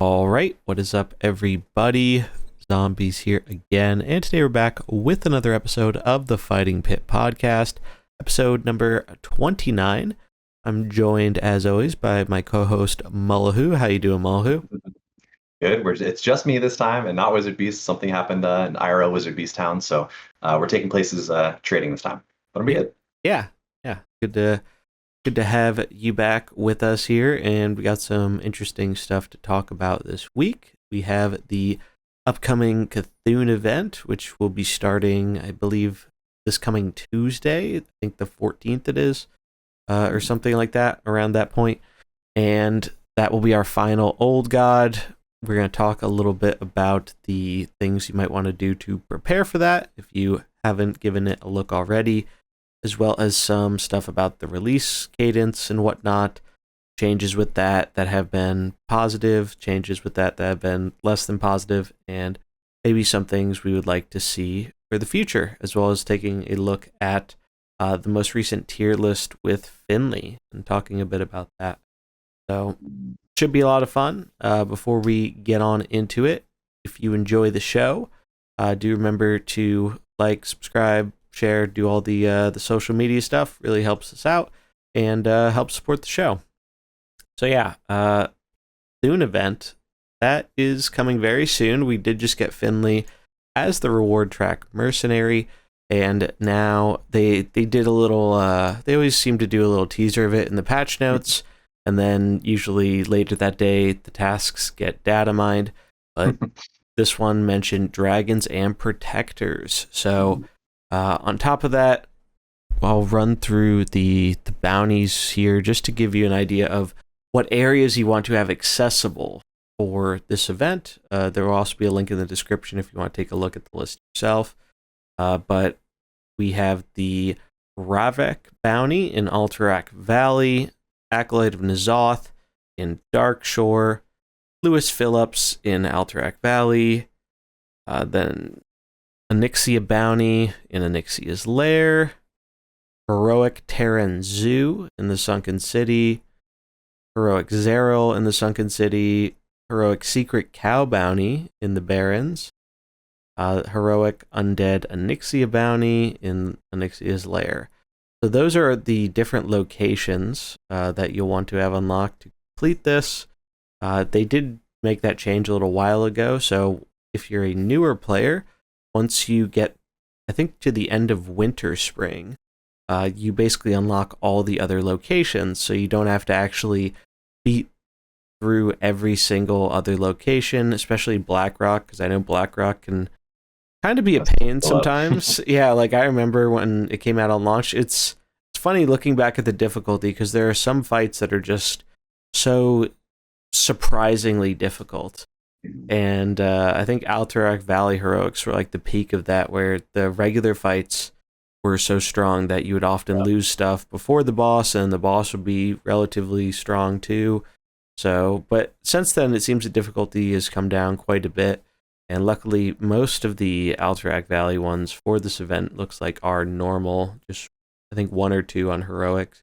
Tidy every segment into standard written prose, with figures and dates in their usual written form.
All right, what is up, everybody? Zombies here again, and today we're back with another episode of the Fighting Pit podcast, episode number 29. I'm joined, as always, by my co-host Mullahoo. How you doing, Mullahoo? Good. It's just me this time, and not WizardBeast. Something happened in IRL WizardBeast town, so we're taking places trading this time. But it'll be Yeah, good. yeah. Good to have you back with us here, and we got some interesting stuff to talk about this week. We have the upcoming Cthulhu event, which will be starting, I believe, this coming Tuesday. I think the 14th it is, or something like that, around that point. And that will be our final Old God. We're going to talk a little bit about the things you might want to do to prepare for that if you haven't given it a look already, as well as some stuff about the release cadence and whatnot, changes with that have been positive, changes with that have been less than positive, and maybe some things we would like to see for the future, as well as taking a look at the most recent tier list with Finley and talking a bit about that. So, should be a lot of fun. Before we get on into it, if you enjoy the show, do remember to like, subscribe, share, do all the social media stuff. Really helps us out and helps support the show. So yeah, Thune event that is coming very soon. We did just get Finley as the reward track mercenary, and now they did a little. They always seem to do a little teaser of it in the patch notes, and then usually later that day the tasks get data mined. But this one mentioned dragons and protectors. So on top of that, I'll run through the bounties here just to give you an idea of what areas you want to have accessible for this event. There will also be a link in the description if you want to take a look at the list yourself. But we have the Ravek bounty in Alterac Valley, Acolyte of N'Zoth in Darkshore, Lewis Phillips in Alterac Valley, then Onyxia bounty in Onyxia's Lair, Heroic Terran Zoo in the Sunken City, Heroic Zeril in the Sunken City, Heroic Secret Cow bounty in the Barrens, Heroic Undead Onyxia bounty in Onyxia's Lair. So those are the different locations that you'll want to have unlocked to complete this. They did make that change a little while ago, so if you're a newer player, once you get, I think, to the end of Winter Spring, you basically unlock all the other locations, so you don't have to actually beat through every single other location, especially Blackrock, because I know Blackrock can kind of be a pain sometimes. Yeah, like I remember when it came out on launch, it's funny looking back at the difficulty, because there are some fights that are just so surprisingly difficult. And I think Alterac Valley Heroics were like the peak of that, where the regular fights were so strong that you would often lose stuff before the boss, and the boss would be relatively strong too. So, but since then, it seems the difficulty has come down quite a bit, and luckily, most of the Alterac Valley ones for this event looks like are normal. Just, I think, one or two on Heroics,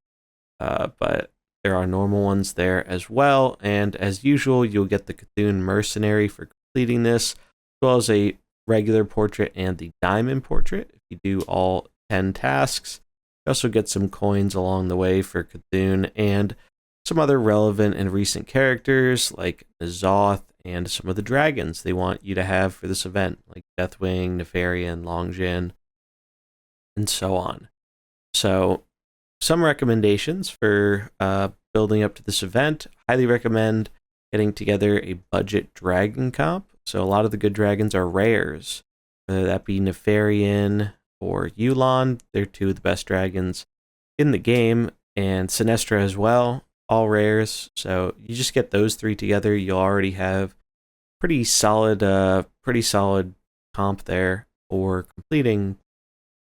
but there are normal ones there as well. And as usual, you'll get the Cthulhu Mercenary for completing this, as well as a regular portrait and the diamond portrait if you do all 10 tasks. You also get some coins along the way for Cthulhu and some other relevant and recent characters like N'Zoth and some of the dragons they want you to have for this event, like Deathwing, Nefarian, Longjin, and so on. So, some recommendations for building up to this event. Highly recommend getting together a budget dragon comp. So, a lot of the good dragons are rares, whether that be Nefarian or Yulon. They're two of the best dragons in the game, and Sinestra as well. All rares, so you just get those three together. You'll already have pretty solid comp there for completing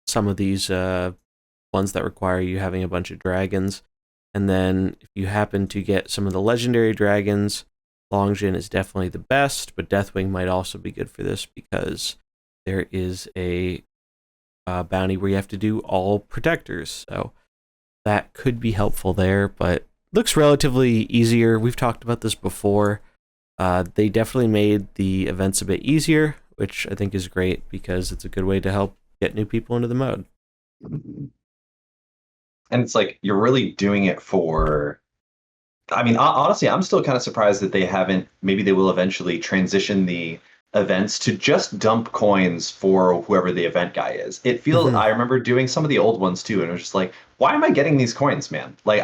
some of these ones that require you having a bunch of dragons. And then if you happen to get some of the legendary dragons, Longjin is definitely the best, but Deathwing might also be good for this because there is a bounty where you have to do all protectors, so that could be helpful there, but looks relatively easier. We've talked about this before. They definitely made the events a bit easier, which I think is great because it's a good way to help get new people into the mode. And it's like you're really doing it for. I mean, honestly, I'm still kind of surprised that they haven't. Maybe they will eventually transition the events to just dump coins for whoever the event guy is. It feels. Hmm. I remember doing some of the old ones too, and it was just like, why am I getting these coins, man? Like,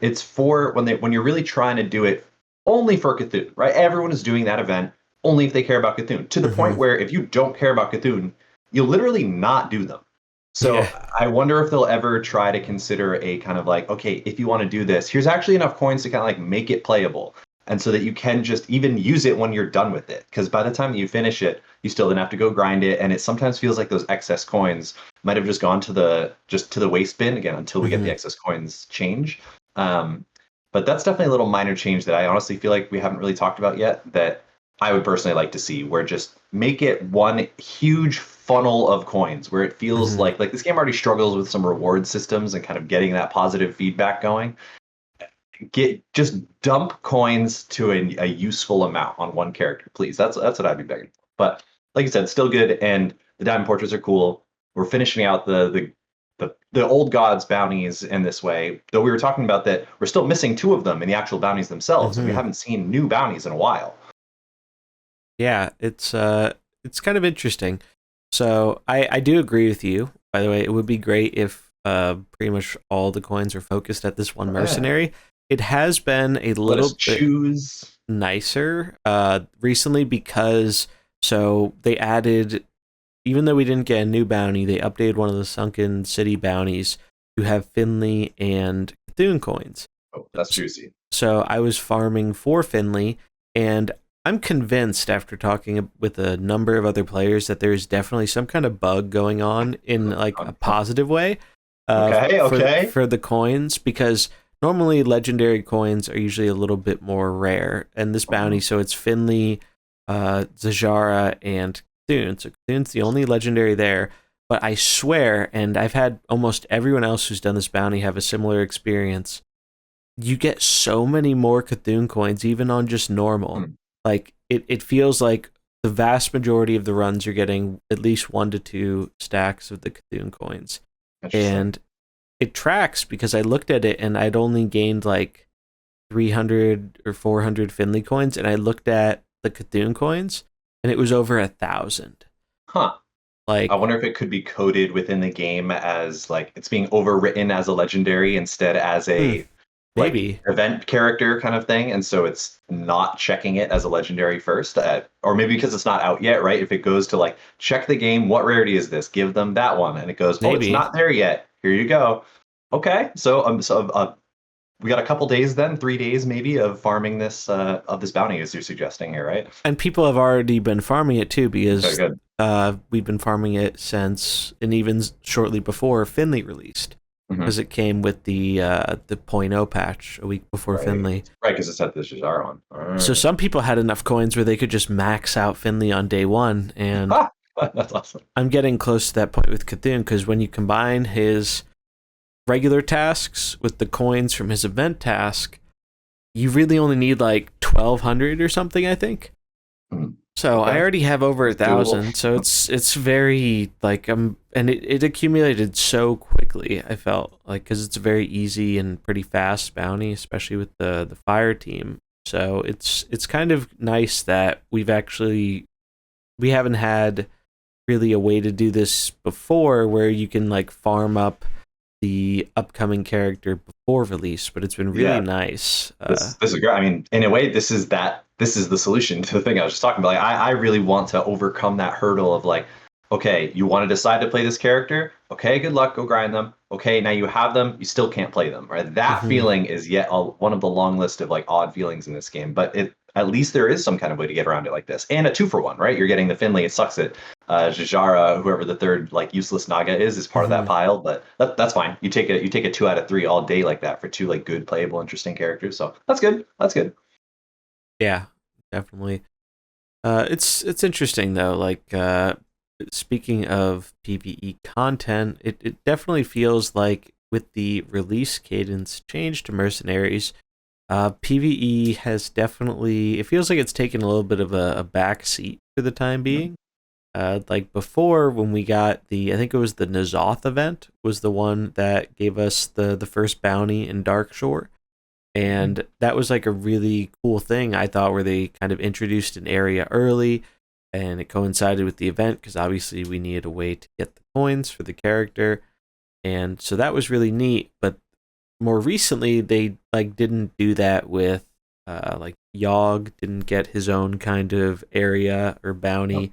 it's for when you're really trying to do it only for Cthulhu, right? Everyone is doing that event only if they care about Cthulhu. To the Hmm. point where if you don't care about Cthulhu, you'll literally not do them. Yeah. So I wonder if they'll ever try to consider a kind of like, okay, if you want to do this, here's actually enough coins to kind of like make it playable. And so that you can just even use it when you're done with it. Because by the time that you finish it, you still then have to go grind it. And it sometimes feels like those excess coins might have just gone to the waste bin again until we get Hmm. the excess coins change. Um, but that's definitely a little minor change that I honestly feel like we haven't really talked about yet that I would personally like to see, where just make it one huge funnel of coins, where it feels Hmm. like this game already struggles with some reward systems and kind of getting that positive feedback going. Get just dump coins to a useful amount on one character, please. That's what I'd be begging for. But like you said, still good, and the diamond portraits are cool. We're finishing out the old gods bounties in this way, though we were talking about that we're still missing two of them in the actual bounties themselves, and we Hmm. haven't seen new bounties in a while. Yeah, it's kind of interesting. So I do agree with you. By the way, it would be great if pretty much all the coins are focused at this one Yeah. mercenary. It has been a Let us little bit choose. nicer recently because so they added, even though we didn't get a new bounty, they updated one of the sunken city bounties to have Finley and Cthulhu coins. Oh, that's juicy. So I was farming for Finley, and I'm convinced after talking with a number of other players that there's definitely some kind of bug going on in like a positive way Okay, okay. for the coins, because normally legendary coins are usually a little bit more rare. And this bounty, Mhm. so it's Finley, Zajara, and Cthulhu. So Cthulhu's the only legendary there. But I swear, and I've had almost everyone else who's done this bounty have a similar experience, you get so many more Cthulhu coins, even on just normal. Hmm, Like, it feels like the vast majority of the runs you're getting at least 1 to 2 stacks of the Cthulhu coins. interesting. And it tracks because I looked at it and I'd only gained like 300 or 400 Finley coins, and I looked at the Cthulhu coins and it was over 1,000. Huh. I Like, wonder if it could be coded within the game as like it's being overwritten as a legendary instead as hmm, a like maybe, event character kind of thing, and so it's not checking it as a legendary first, or maybe because it's not out yet, right? If it goes to like check the game, what rarity is this? Give them that one, and it goes, oh, it's maybe. not there yet. Here you go. Okay, so we got a couple days then, 3 days maybe of farming this of this bounty as you're suggesting here, right? And people have already been farming it too Okay, because good. we've been farming it since, and even shortly before Finley released, Hmm. because it came with the .0 patch a week before Right, Finley. right, because it's at the Shazar one. So some people had enough coins where they could just max out Finley on day one, and Ha! That's awesome. I'm getting close to that point with Cthulhu because when you combine his regular tasks with the coins from his event task, you really only need like 1,200 or something, I think. Hmm. So I Okay, already have over a it's doable. thousand. So it's very like and it accumulated so quickly. I felt like because it's a very easy and pretty fast bounty, especially with the fire team. So it's kind of nice that we haven't had really a way to do this before, where you can like farm up the upcoming character before release. But it's been really Yeah, nice. this is great. I mean, in a way, this is the solution to the thing I was just talking about. Like, I really want to overcome that hurdle of like, okay, you want to decide to play this character. Okay, good luck, go grind them. Okay, now you have them, you still can't play them. Right? That Mhm. feeling is yet one of the long list of like odd feelings in this game. But it at least there is some kind of way to get around it like this, and a 2-for-1. Right? You're getting the Finley. It sucks that Jajara, whoever the third like useless Naga is part of that Mhm. pile, but that's fine. You take a 2 out of 3 all day like that for two like good, playable, interesting characters. So that's good. That's good. Yeah, definitely. It's interesting though. Like speaking of PVE content, it definitely feels like with the release cadence change to mercenaries, PvE has definitely, it feels like it's taken a little bit of a back seat for the time being. Like before, when we got I think it was the N'Zoth event, was the one that gave us the first bounty in Darkshore. And that was like a really cool thing, I thought, where they kind of introduced an area early and it coincided with the event because obviously we needed a way to get the coins for the character. And so that was really neat. But more recently, they like didn't do that with like Yogg didn't get his own kind of area or bounty.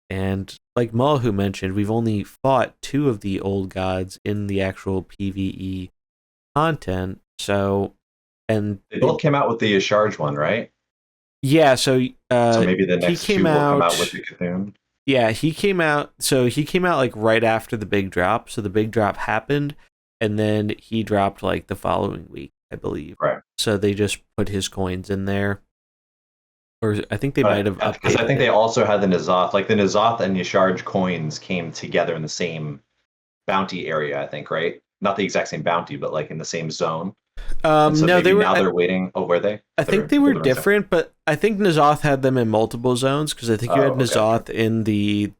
And like Mullahoo mentioned, we've only fought two of the old gods in the actual PvE content. So, and They both came out with the Asharge one, right? yeah, so So maybe the he next came two will come out with out. the Cthulhu. Yeah, he came out. So he came out like right after the big drop. So the big drop happened, and then he dropped like the following week, I believe. Right. So they just put his coins in there, or I think they might But have because I updated think they it. also had the N'Zoth, like the N'Zoth and Yasharj coins came together in the same bounty area, I think, right? Not the exact same bounty, but like in the same zone. And so No, they maybe were. now they're waiting. Oh, were they? I think they were They're in zone. different, but I think N'Zoth had them in multiple zones because I think you Oh, had okay. N'Zoth in the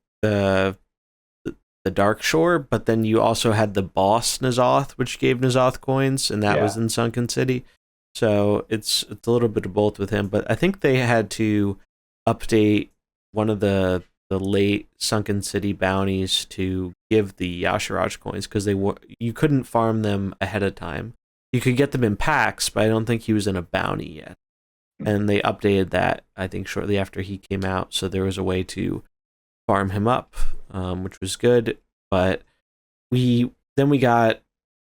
the Dark Shore, but then you also had the boss N'Zoth, which gave N'Zoth coins, and that was Yeah. in Sunken City. So it's a little bit of both with him, but I think they had to update one of the late Sunken City bounties to give the Yasharaj coins because you couldn't farm them ahead of time. You could get them in packs, but I don't think he was in a bounty yet. And they updated that I think shortly after he came out, so there was a way to farm him up, which was good. But we got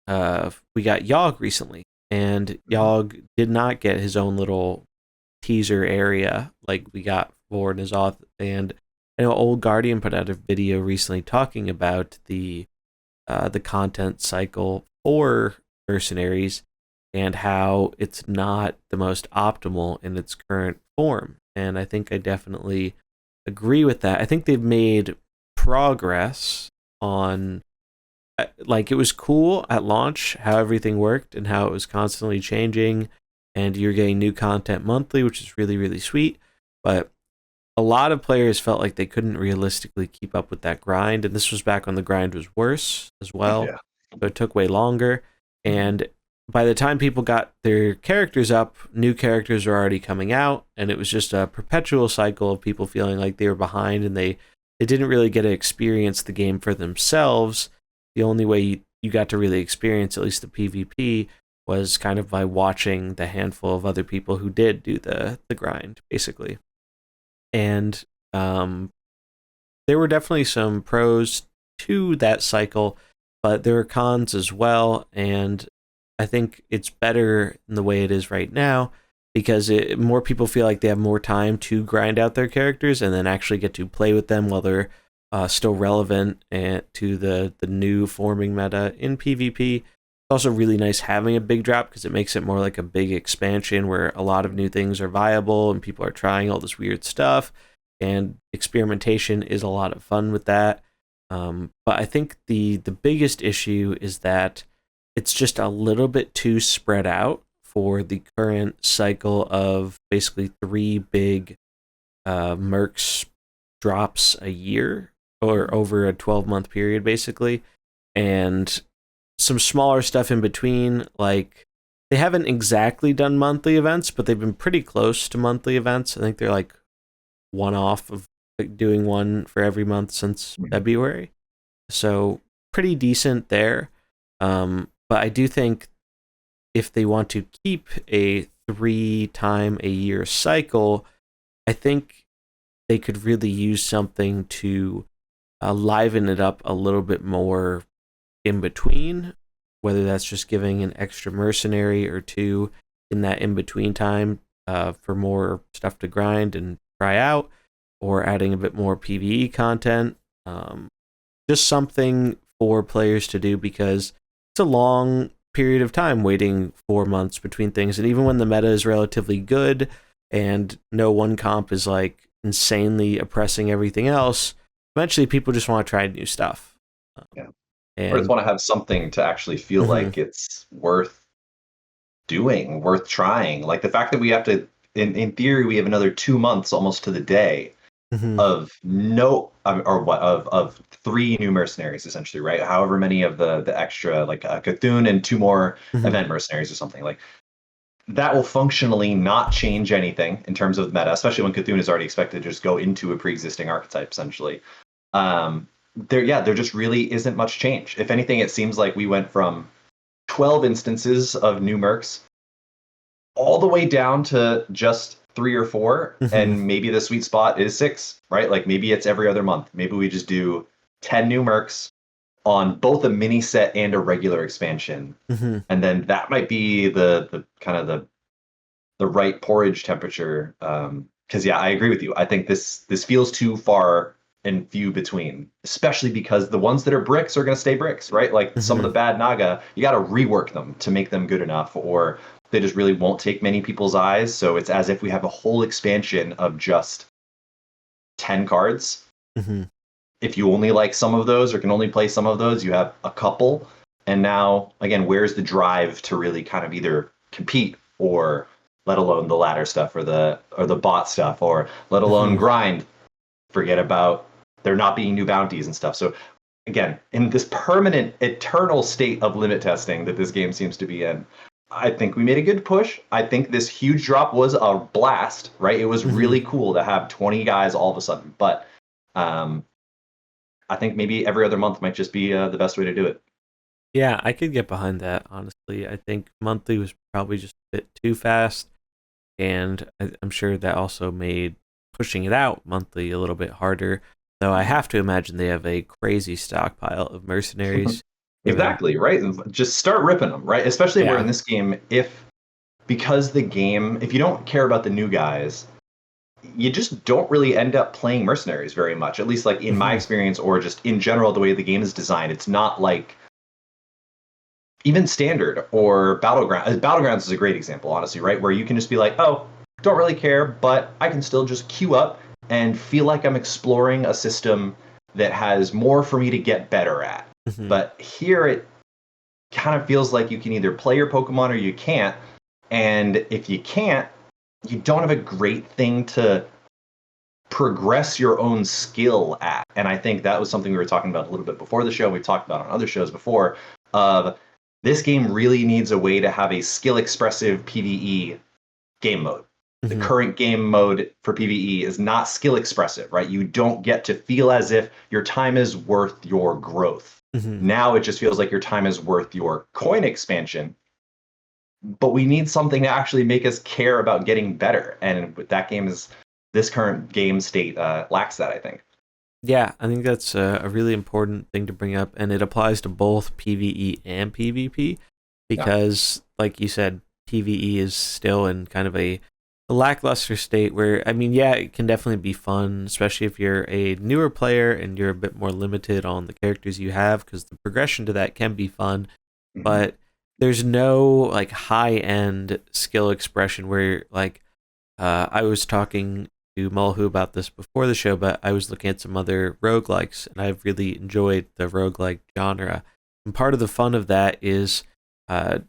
Yogg recently, and Yogg did not get his own little teaser area like we got for N'Zoth. And I know Old Guardian put out a video recently talking about the content cycle for Mercenaries and how it's not the most optimal in its current form. And I think I definitely agree with that. I think they've made progress on like it was cool at launch how everything worked and how it was constantly changing and you're getting new content monthly, which is really really sweet. But a lot of players felt like they couldn't realistically keep up with that grind, and this was back when the grind was worse as well. Yeah. So it took way longer, and by the time people got their characters up, new characters were already coming out, and it was just a perpetual cycle of people feeling like they were behind and they didn't really get to experience the game for themselves. The only way you got to really experience at least the PvP was kind of by watching the handful of other people who did do the grind, basically. And there were definitely some pros to that cycle, but there are cons as well. And I think it's better in the way it is right now because more people feel like they have more time to grind out their characters and then actually get to play with them while they're still relevant to the new forming meta in PvP. It's also really nice having a big drop because it makes it more like a big expansion where a lot of new things are viable and people are trying all this weird stuff. And experimentation is a lot of fun with that. But I think the biggest issue is that it's just a little bit too spread out for the current cycle of basically three big mercs drops a year or over a 12-month period, basically. And some smaller stuff in between, like they haven't exactly done monthly events, but they've been pretty close to monthly events. I think they're like one off of like doing one for every month since February. So pretty decent there. But I do think if they want to keep a 3 time a year cycle, I think they could really use something to liven it up a little bit more in between, whether that's just giving an extra mercenary or two in that in between time for more stuff to grind and try out, or adding a bit more PvE content. Just something for players to do because it's a long period of time waiting 4 months between things. And even when the meta is relatively good and no one comp is like insanely oppressing everything else, eventually people just want to try new stuff. Yeah. Or just And want to have something to actually feel mhm. like it's worth doing, worth trying. Like the fact that we have to, in theory, we have another 2 months almost to the day Hmm. of no or what of 3 new mercenaries essentially, right? However many of the extra like Cthulhu and 2 more Hmm. event mercenaries or something like that will functionally not change anything in terms of meta, especially when Cthulhu is already expected to just go into a pre-existing archetype essentially. There just really isn't much change. If anything, it seems like we went from 12 instances of new mercs all the way down to just 3 or 4, Hmm. and maybe the sweet spot is 6, right? Like maybe it's every other month. Maybe we just do 10 new mercs on both a mini set and a regular expansion, Hmm. and then that might be the kind of the right porridge temperature. Because yeah, I agree with you. I think this feels too far and few between, especially because the ones that are bricks are going to stay bricks, right? Like some of Hmm. the bad Naga, you got to rework them to make them good enough, or they just really won't take many people's eyes. So it's as if we have a whole expansion of just 10 cards. Hmm. If you only like some of those or can only play some of those, you have a couple. And now, again, where's the drive to really kind of either compete, or let alone the ladder stuff or the bot stuff, or let alone Hmm. grind? Forget about there not being new bounties and stuff. So again, in this permanent, eternal state of limit testing that this game seems to be in, I think we made a good push. I think this huge drop was a blast, right? It was Hmm. really cool to have 20 guys all of a sudden, but um, I think maybe every other month might just be the best way to do it. Yeah, I could get behind that, honestly. I think monthly was probably just a bit too fast, and I'm sure that also made pushing it out monthly a little bit harder. Though I have to imagine they have a crazy stockpile of mercenaries, given, Exactly, right? Just start ripping them, right? Especially where in yeah. this game, if because the game, if you don't care about the new guys, you just don't really end up playing mercenaries very much. At least like in my Hmm. experience, or just in general, the way the game is designed, it's not like even standard or battleground. Battlegrounds is a great example, honestly, right? Where you can just be like, oh, don't really care, but I can still just queue up and feel like I'm exploring a system that has more for me to get better at. Hmm. But here it kind of feels like you can either play your Pokemon or you can't. And if you can't, you don't have a great thing to progress your own skill at. And I think that was something we were talking about a little bit before the show. We've talked about on other shows before of this game really needs a way to have a skill expressive PvE game mode. The Hmm. current game mode for PvE is not skill expressive, right? You don't get to feel as if your time is worth your growth. Hmm. Now it just feels like your time is worth your coin expansion, but we need something to actually make us care about getting better. And with that game is this current game state lacks that, I think. Yeah, I think that's a really important thing to bring up, and it applies to both PvE and PvP Yeah. because, like you said, PvE is still in kind of a lackluster state where, I mean, yeah, it can definitely be fun, especially if you're a newer player and you're a bit more limited on the characters you have, because the progression to that can be fun, Hmm. but there's no like high end skill expression where like I was talking to Mullahoo about this before the show, but I was looking at some other roguelikes, and I've really enjoyed the roguelike genre. And part of the fun of that is uh,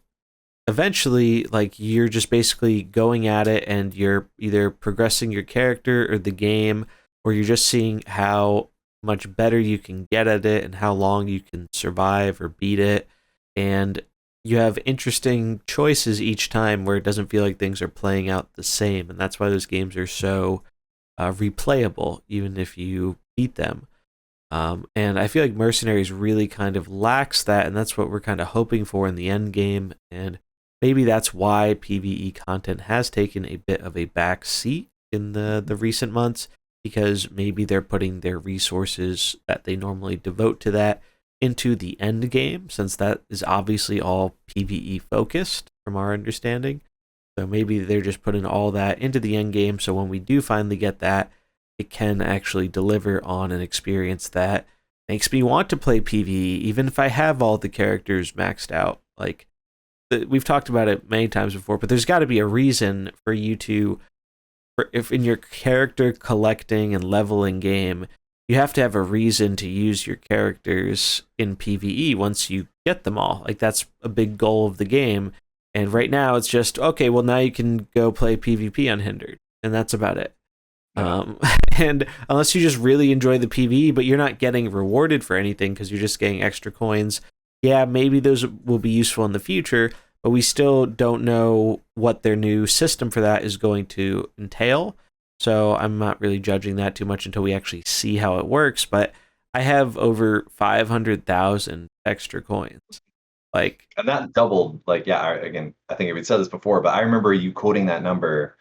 eventually, like, you're just basically going at it and you're either progressing your character or the game, or you're just seeing how much better you can get at it and how long you can survive or beat it. And you have interesting choices each time where it doesn't feel like things are playing out the same. And that's why those games are so replayable, even if you beat them. And I feel like Mercenaries really kind of lacks that, and that's what we're kind of hoping for in the end game. And maybe that's why PvE content has taken a bit of a back seat in the recent months, because maybe they're putting their resources that they normally devote to that into the end game, since that is obviously all PvE focused from our understanding. So maybe they're just putting all that into the end game. So when we do finally get that, it can actually deliver on an experience that makes me want to play PvE, even if I have all the characters maxed out. Like we've talked about it many times before, but there's got to be a reason for you to, if in your character collecting and leveling game, you have to have a reason to use your characters in PvE once you get them all. Like that's a big goal of the game And right now it's just, okay, well, now you can go play PvP unhindered. And that's about it. Yeah. And unless you just really enjoy the PvE, but you're not getting rewarded for anything because you're just getting extra coins, yeah, maybe those will be useful in the future, but we still don't know what their new system for that is going to entail. So I'm not really judging that too much until we actually see how it works. But I have over 500,000 extra coins. Like, And that doubled, like, yeah, again, I think we said this before, but I remember you quoting that number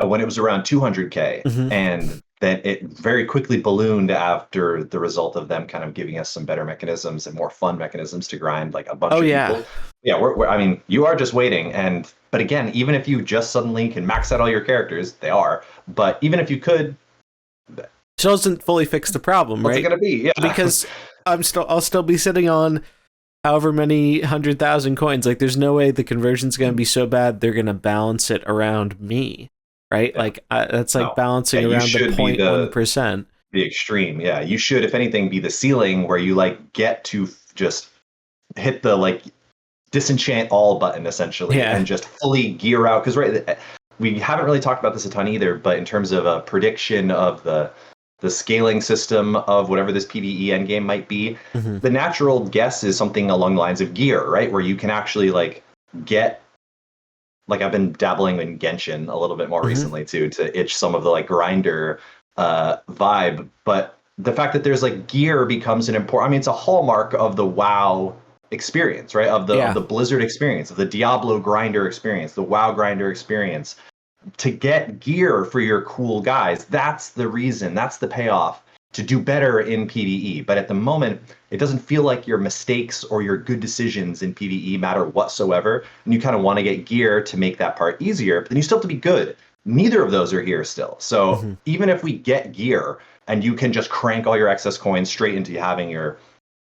when it was around 200K, mhm. and then it very quickly ballooned after the result of them kind of giving us some better mechanisms and more fun mechanisms to grind like a bunch Oh, of yeah. people. Yeah, I mean, you are just waiting, but again, even if you just suddenly can max out all your characters, they are. But even if you could, Still doesn't fully fix the problem, what's it right? gonna be? Yeah. Because I'll still be sitting on however many 100,000 coins. Like, there's no way the conversion's going to be so bad they're going to balance it around me, right? Yeah. Like, that's like No. Yeah, balancing you around the should be the 0.1%. extreme. Yeah, you should, if anything, be the ceiling where you like get to just hit the like disenchant all button essentially Yeah. and just fully gear out. Because we haven't really talked about this a ton either, but in terms of a prediction of the scaling system of whatever this PvE endgame might be, Mm-hmm. the natural guess is something along the lines of gear, right? Where you can actually like get, like, I've been dabbling in Genshin a little bit more Mm-hmm. recently too, to itch some of the like grinder vibe. But the fact that there's like gear becomes an important. I mean, it's a hallmark of the WoW experience, right? Of Yeah. the Blizzard experience, of the Diablo grinder experience, the WoW grinder experience. To get gear for your cool guys, that's the reason. That's the payoff to do better in PvE. But at the moment, it doesn't feel like your mistakes or your good decisions in PvE matter whatsoever. And you kind of want to get gear to make that part easier, but then you still have to be good. Neither of those are here still. So Mm-hmm. even if we get gear and you can just crank all your excess coins straight into having your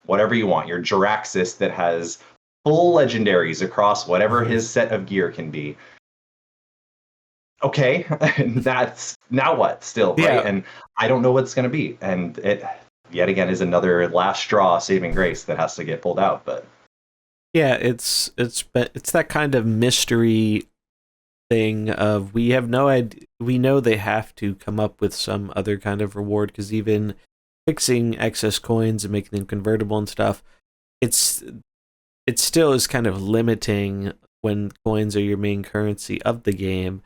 whatever you want, your Jiraxis that has full legendaries across whatever Mm-hmm. his set of gear can be, okay, that's now what still, right? Yeah. And I don't know what it's going to be. And it yet again is another last straw saving grace that has to get pulled out. But Yeah. It's that kind of mystery thing of, we have no idea. We know they have to come up with some other kind of reward, because even fixing excess coins and making them convertible and stuff, it's it still is kind of limiting when coins are your main currency of the game,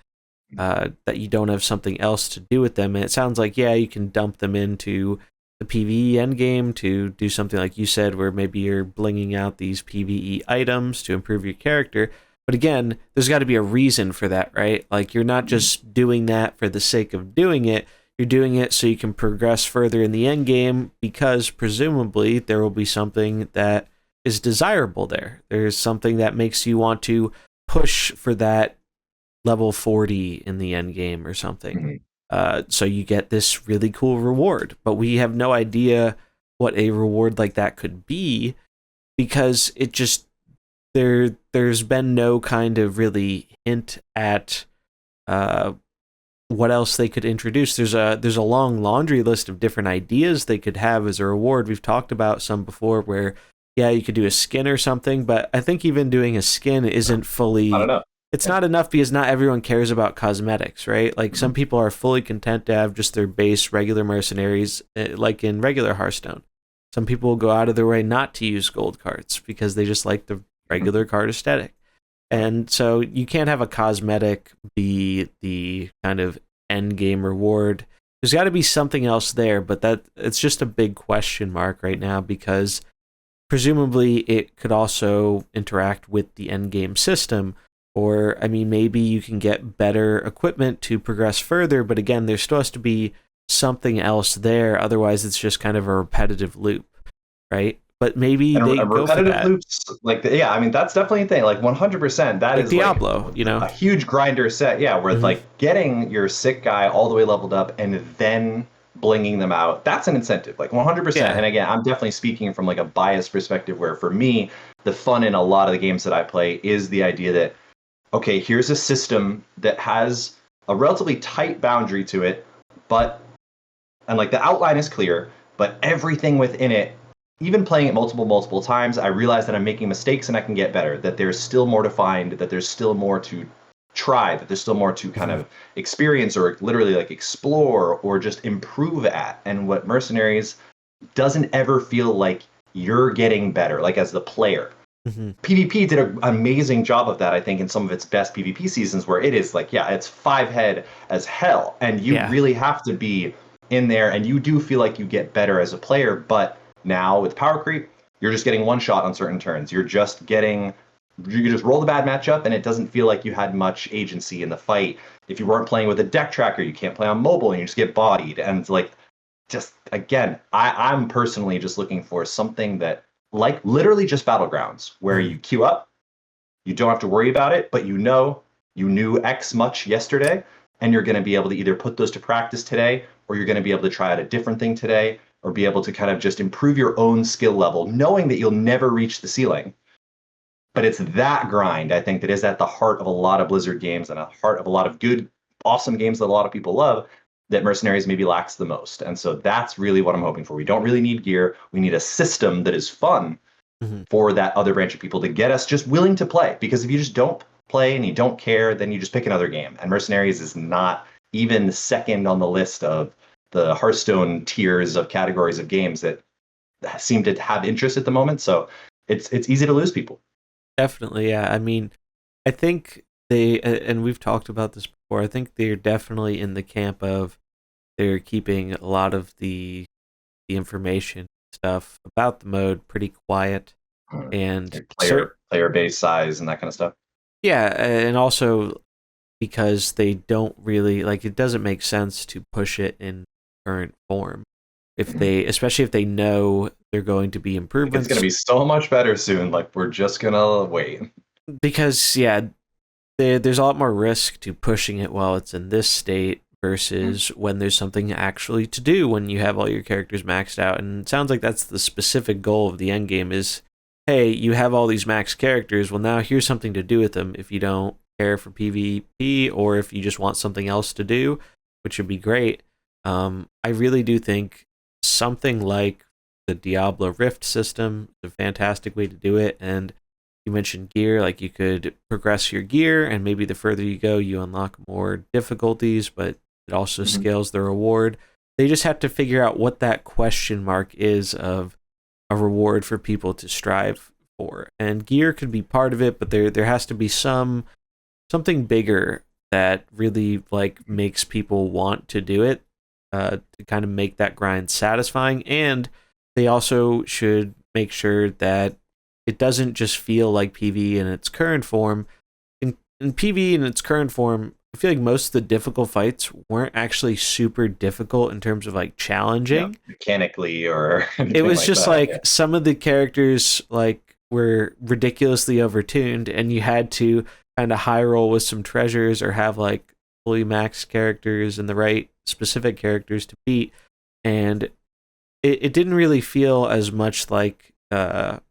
that you don't have something else to do with them. And it sounds like, yeah, you can dump them into the PvE endgame to do something like you said, where maybe you're blinging out these PvE items to improve your character. But again, there's got to be a reason for that, right? Like, you're not just doing that for the sake of doing it. You're doing it so you can progress further in the end game, because presumably there will be something that is desirable there. There's something that makes you want to push for that level 40 in the end game or something. mhm. So you get this really cool reward, but we have no idea what a reward like that could be, because it just there's been no kind of really hint at uh, what else they could introduce. There's a long laundry list of different ideas they could have as a reward. We've talked about some before, where yeah, you could do a skin or something, but I think even doing a skin isn't I don't fully, know. it's Yeah. not enough, because not everyone cares about cosmetics, right? Like, some Mhm. people are fully content to have just their base regular mercenaries, like in regular Hearthstone. Some people will go out of their way not to use gold cards because they just like the Mhm. regular card aesthetic. Yeah. And so you can't have a cosmetic be the kind of end game reward. There's got to be something else there, but that it's just a big question mark right now, because presumably it could also interact with the end game system. Or, I mean, maybe you can get better equipment to progress further, but again, there still has to be something else there. Otherwise, it's just kind of a repetitive loop, right? But maybe And they go for repetitive that, loops, like yeah, I mean that's definitely a thing. Like 100%, that like is like Diablo, you know? a huge grinder set. Yeah, where Hmm. like getting your sick guy all the way leveled up and then blinging them out. That's an incentive, like 100%. Yeah. And again, I'm definitely speaking from like a biased perspective, where for me, the fun in a lot of the games that I play is the idea that okay, here's a system that has a relatively tight boundary to it, but and like the outline is clear, but everything within it even playing it multiple times, I realize that I'm making mistakes and I can get better, that there's still more to find, that there's still more to try, that there's still more to kind of experience or literally like explore or just improve at. And what Mercenaries doesn't ever feel like you're getting better, like as the player. PvP did an amazing job of that, I think, in some of its best PvP seasons, where it is like, yeah, it's 5-head as hell, and you really have to be in there, and you do feel like you get better as a player. But now with power creep, you're just getting one shot on certain turns. You just roll the bad matchup, and it doesn't feel like you had much agency in the fight. If you weren't playing with a deck tracker, you can't play on mobile, and you just get bodied. And like, just again, I'm personally just looking for something that, like literally just Battlegrounds, where you queue up, you don't have to worry about it, but you knew X much yesterday, and you're going to be able to either put those to practice today, or you're going to be able to try out a different thing today, or be able to kind of just improve your own skill level, knowing that you'll never reach the ceiling. But it's that grind, I think, that is at the heart of a lot of Blizzard games and at the heart of a lot of good, awesome games that a lot of people love, that Mercenaries maybe lacks the most. And so that's really what I'm hoping for. We don't really need gear. We need a system that is fun for that other branch of people to get us just willing to play. Because if you just don't play and you don't care, then you just pick another game. And Mercenaries is not even second on the list of the Hearthstone tiers of categories of games that seem to have interest at the moment. So it's easy to lose people. Definitely, yeah. I mean, I think and we've talked about this before, I think they're definitely in the camp of they're keeping a lot of the information stuff about the mode pretty quiet, and like player base size and that kind of stuff. Yeah, and also because they don't really like, it doesn't make sense to push it in current form if they, especially if they know they're going to be improvements. It's going to be so much better soon. Like, we're just gonna wait, because there's a lot more risk to pushing it while it's in this state versus when there's something actually to do when you have all your characters maxed out. And it sounds like that's the specific goal of the end game is, hey, you have all these max characters, well, now here's something to do with them if you don't care for PvP or if you just want something else to do, which would be great. I really do think something like the Diablo Rift system is a fantastic way to do it. And you mentioned gear, like you could progress your gear, and maybe the further you go, you unlock more difficulties, but it also scales the reward. They just have to figure out what that question mark is of a reward for people to strive for. And gear could be part of it, but there has to be something bigger that really like makes people want to do it, to kind of make that grind satisfying. And they also should make sure that it doesn't just feel like PvE in its current form. In PvE in its current form, I feel like most of the difficult fights weren't actually super difficult in terms of like challenging, mechanically or it was just that, like some of the characters like were ridiculously overtuned, and you had to kind of high roll with some treasures or have like fully maxed characters and the right specific characters to beat. And it didn't really feel as much like you're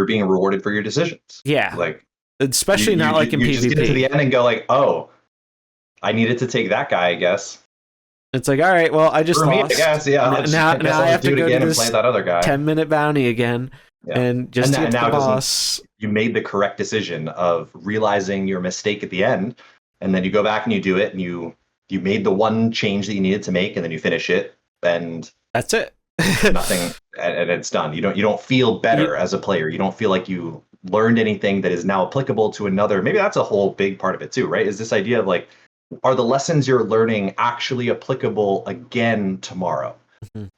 being rewarded for your decisions. Yeah, like especially not like in PvP. You just get to the end and go like, oh, I needed to take that guy, I guess. It's like, all right, well, I just lost. I guess, yeah. Now I have to go to this play that other guy. 10-minute bounty again, and just get to the boss. You made the correct decision of realizing your mistake at the end, and then you go back and you do it, and you made the one change that you needed to make, and then you finish it, and that's it. Nothing, and it's done. You don't feel better as a player. You don't feel like you learned anything that is now applicable to another. Maybe that's a whole big part of it too, right? Is this idea of like, are the lessons you're learning actually applicable again tomorrow?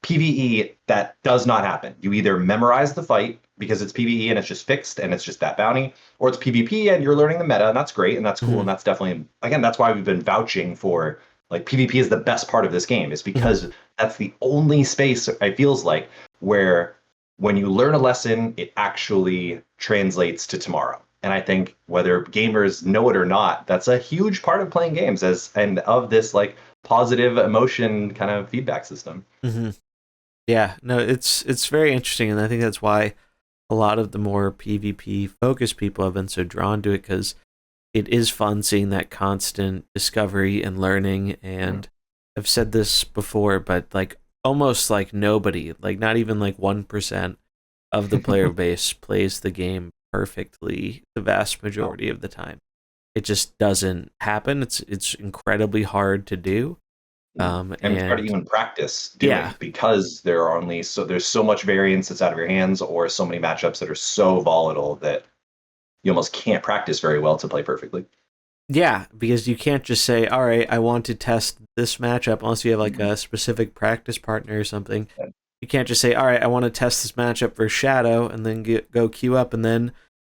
PvE, that does not happen. You either memorize the fight because it's PvE and it's just fixed and it's just that bounty, or it's PvP and you're learning the meta, and that's great and that's cool, and that's definitely, again, that's why we've been vouching for like PvP is the best part of this game, is because that's the only space it feels like where when you learn a lesson, it actually translates to tomorrow. And I think whether gamers know it or not, that's a huge part of playing games and of this like positive emotion kind of feedback system. Yeah, no, it's very interesting, and I think that's why a lot of the more PvP focused people have been so drawn to it, because it is fun seeing that constant discovery and learning. And I've said this before, but like almost like nobody, like not even like 1% of the player base plays the game perfectly the vast No. majority of the time. It just doesn't happen. It's incredibly hard to do. And it's hard to And even practice yeah, doing because there's so much variance that's out of your hands, or so many matchups that are so volatile that you almost can't practice very well to play perfectly. yeah, because you can't just say, "All right, I want to test this matchup," unless you have like Mhm. a specific practice partner or something. Yeah. You can't just say, "All right, I want to test this matchup for Shadow," and then go queue up, and then,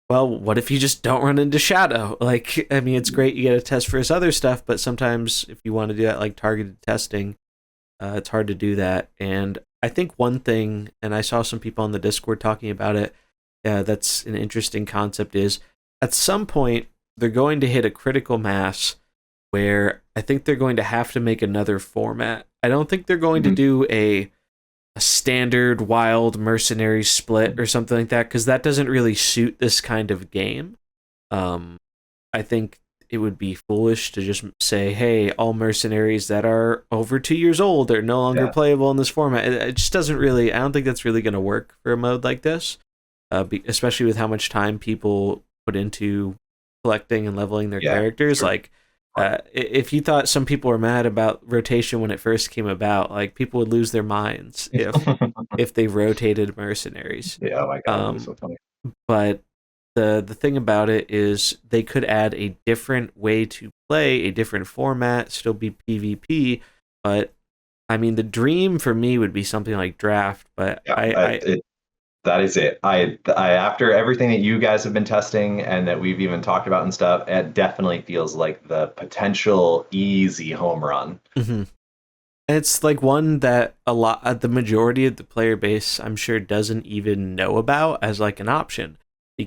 well, what if you just don't run into Shadow? Like, I mean, it's great you get a test for his other stuff, but sometimes if you want to do that like targeted testing, it's hard to do that. And I think one thing, and I saw some people on the Discord talking about it, that's an interesting concept is at some point they're going to hit a critical mass where I think they're going to have to make another format. I don't think they're going to Mhm. do a standard wild mercenary split or something like that because that doesn't really suit this kind of game. Um, I think it would be foolish to just say, "Hey, all mercenaries that are over 2 years old are no longer Yeah, playable in this format." It just doesn't really. I don't think that's really going to work for a mode like this, especially with how much time people put into collecting and leveling their yeah, characters. true. Like, if you thought some people were mad about rotation when it first came about, like people would lose their minds if they rotated mercenaries. Yeah, oh my God, that'd be Um, so funny. but the thing about it is they could add a different way to play, a different format, still be PvP. But I mean, the dream for me would be something like draft. But Yeah, I that is it. I after everything that you guys have been testing and that we've even talked about and stuff, it definitely feels like the potential easy home run. mhm. And it's like one that the majority of the player base, I'm sure, doesn't even know about as like an option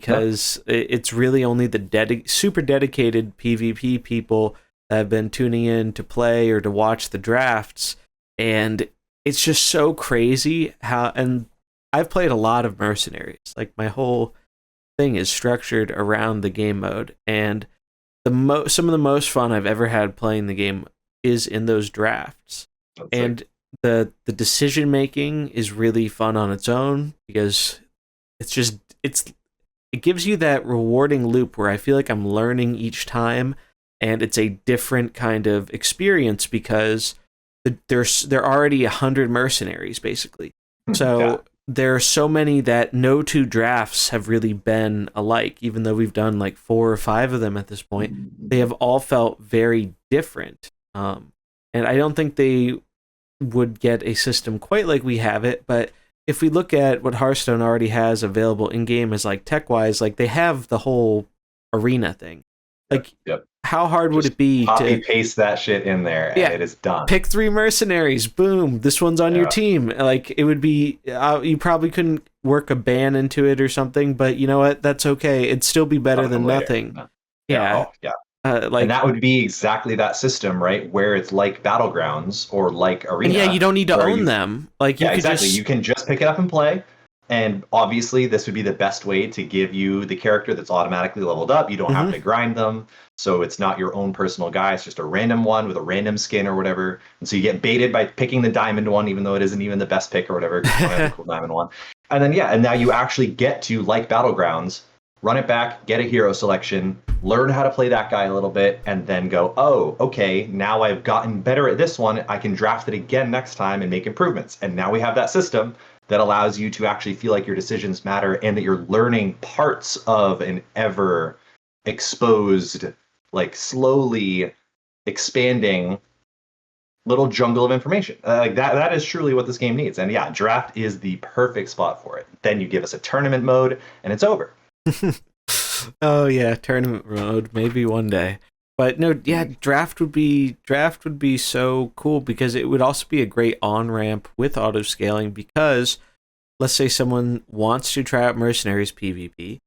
No, because it's really only the super dedicated PvP people that have been tuning in to play or to watch the drafts, and it's just so crazy how. And I've played a lot of mercenaries. Like my whole thing is structured around the game mode, and some of the most fun I've ever had playing the game is in those drafts. that's like And the decision making is really fun on its own because it's just it gives you that rewarding loop where I feel like I'm learning each time and it's a different kind of experience because there are already 100 mercenaries basically. yeah. So there are so many that no two drafts have really been alike, even though we've done like 4 or 5 of them at this point. They have all felt very different. And I don't think they would get a system quite like we have it, but if we look at what Hearthstone already has available in game as like tech wise, like they have the whole arena thing. Yep, Like, yep. how hard would Just it be copy to, paste that shit in there and yeah, it is done. pick 3 mercenaries, boom, this one's on your Yeah. team? Like, it would be, you probably couldn't work a ban into it or something, but you know what? That's okay. It'd still be better That'll come than later. nothing. No. Yeah. Yeah. Oh, yeah. And Like, that would be exactly that system, right? Where it's like Battlegrounds or like and yeah, you Arena, don't need to where own you them. Like, you yeah, could exactly. You just, can just pick it up and play. And obviously, this would be the best way to give you the character that's automatically leveled up. You don't have mhm. to grind them. So it's not your own personal guy. It's just a random one with a random skin or whatever. And so you get baited by picking the diamond one, even though it isn't even the best pick or whatever, because you only have the cool diamond one. And then, yeah, and now you actually get to, like Battlegrounds, run it back, get a hero selection, learn how to play that guy a little bit, and then go, oh, okay, now I've gotten better at this one. I can draft it again next time and make improvements. And now we have that system that allows you to actually feel like your decisions matter and that you're learning parts of an ever exposed, like slowly expanding little jungle of information. Like that is truly what this game needs. And yeah, draft is the perfect spot for it. Then you give us a tournament mode and it's over. Oh yeah, tournament mode maybe one day. But no, yeah, draft would be so cool because it would also be a great on ramp with auto scaling because let's say someone wants to try out mercenaries PvP,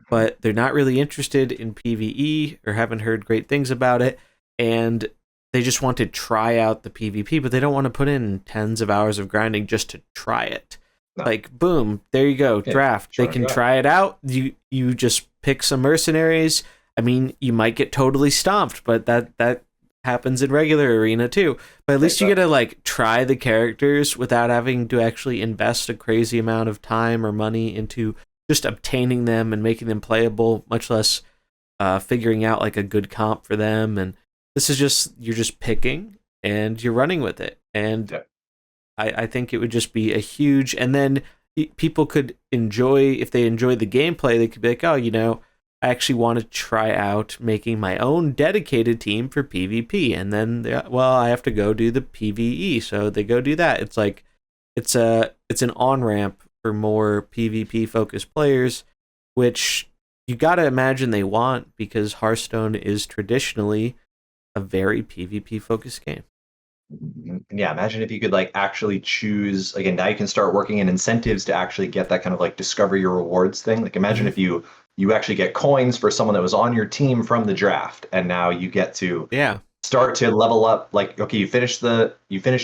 but they're not really interested in PvE or haven't heard great things about it, and they just want to try out the PvP, but they don't want to put in tens of hours of grinding just to try it. No. Like boom, there you go, Yeah, draft. They sure, can yeah. try it out. You just pick some mercenaries. I mean, you might get totally stomped, but that happens in regular arena too. But at least you get Exactly. to like try the characters without having to actually invest a crazy amount of time or money into just obtaining them and making them playable, much less figuring out like a good comp for them. And this is just you're just picking and you're running with it. And Yeah. I think it would just be a huge, and then people could enjoy, if they enjoy the gameplay, they could be like, oh, I actually want to try out making my own dedicated team for PvP. And then, well, I have to go do the PvE. So they go do that. It's like, it's an on ramp for more PvP focused players, which you got to imagine they want because Hearthstone is traditionally a very PvP focused game. Yeah, imagine if you could like actually choose again, now you can start working in incentives to actually get that kind of like discover your rewards thing. Like imagine Mm-hmm. if you actually get coins for someone that was on your team from the draft and now you get to Yeah. start to level up. Like okay, you finish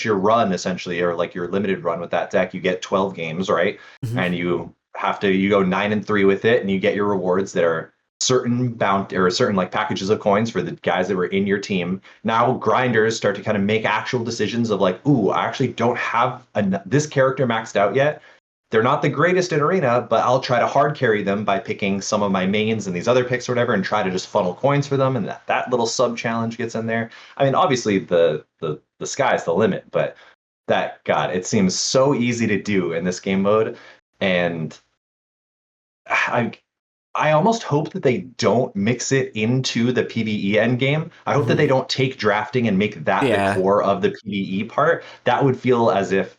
your run essentially, or like your limited run with that deck, you get 12 games, right? Mm-hmm. And you go 9-3 with it and you get your rewards that are certain bounty or certain like packages of coins for the guys that were in your team. Now grinders start to kind of make actual decisions of like, ooh, I actually don't have this character maxed out yet. They're not the greatest in arena, but I'll try to hard carry them by picking some of my mains and these other picks or whatever, and try to just funnel coins for them. And that little sub challenge gets in there. I mean, obviously the sky's the limit, but that God, it seems so easy to do in this game mode, and I I almost hope that they don't mix it into the PvE end game. I hope that Mm-hmm. they don't take drafting and make that the Yeah. core of the PvE part. That would feel as if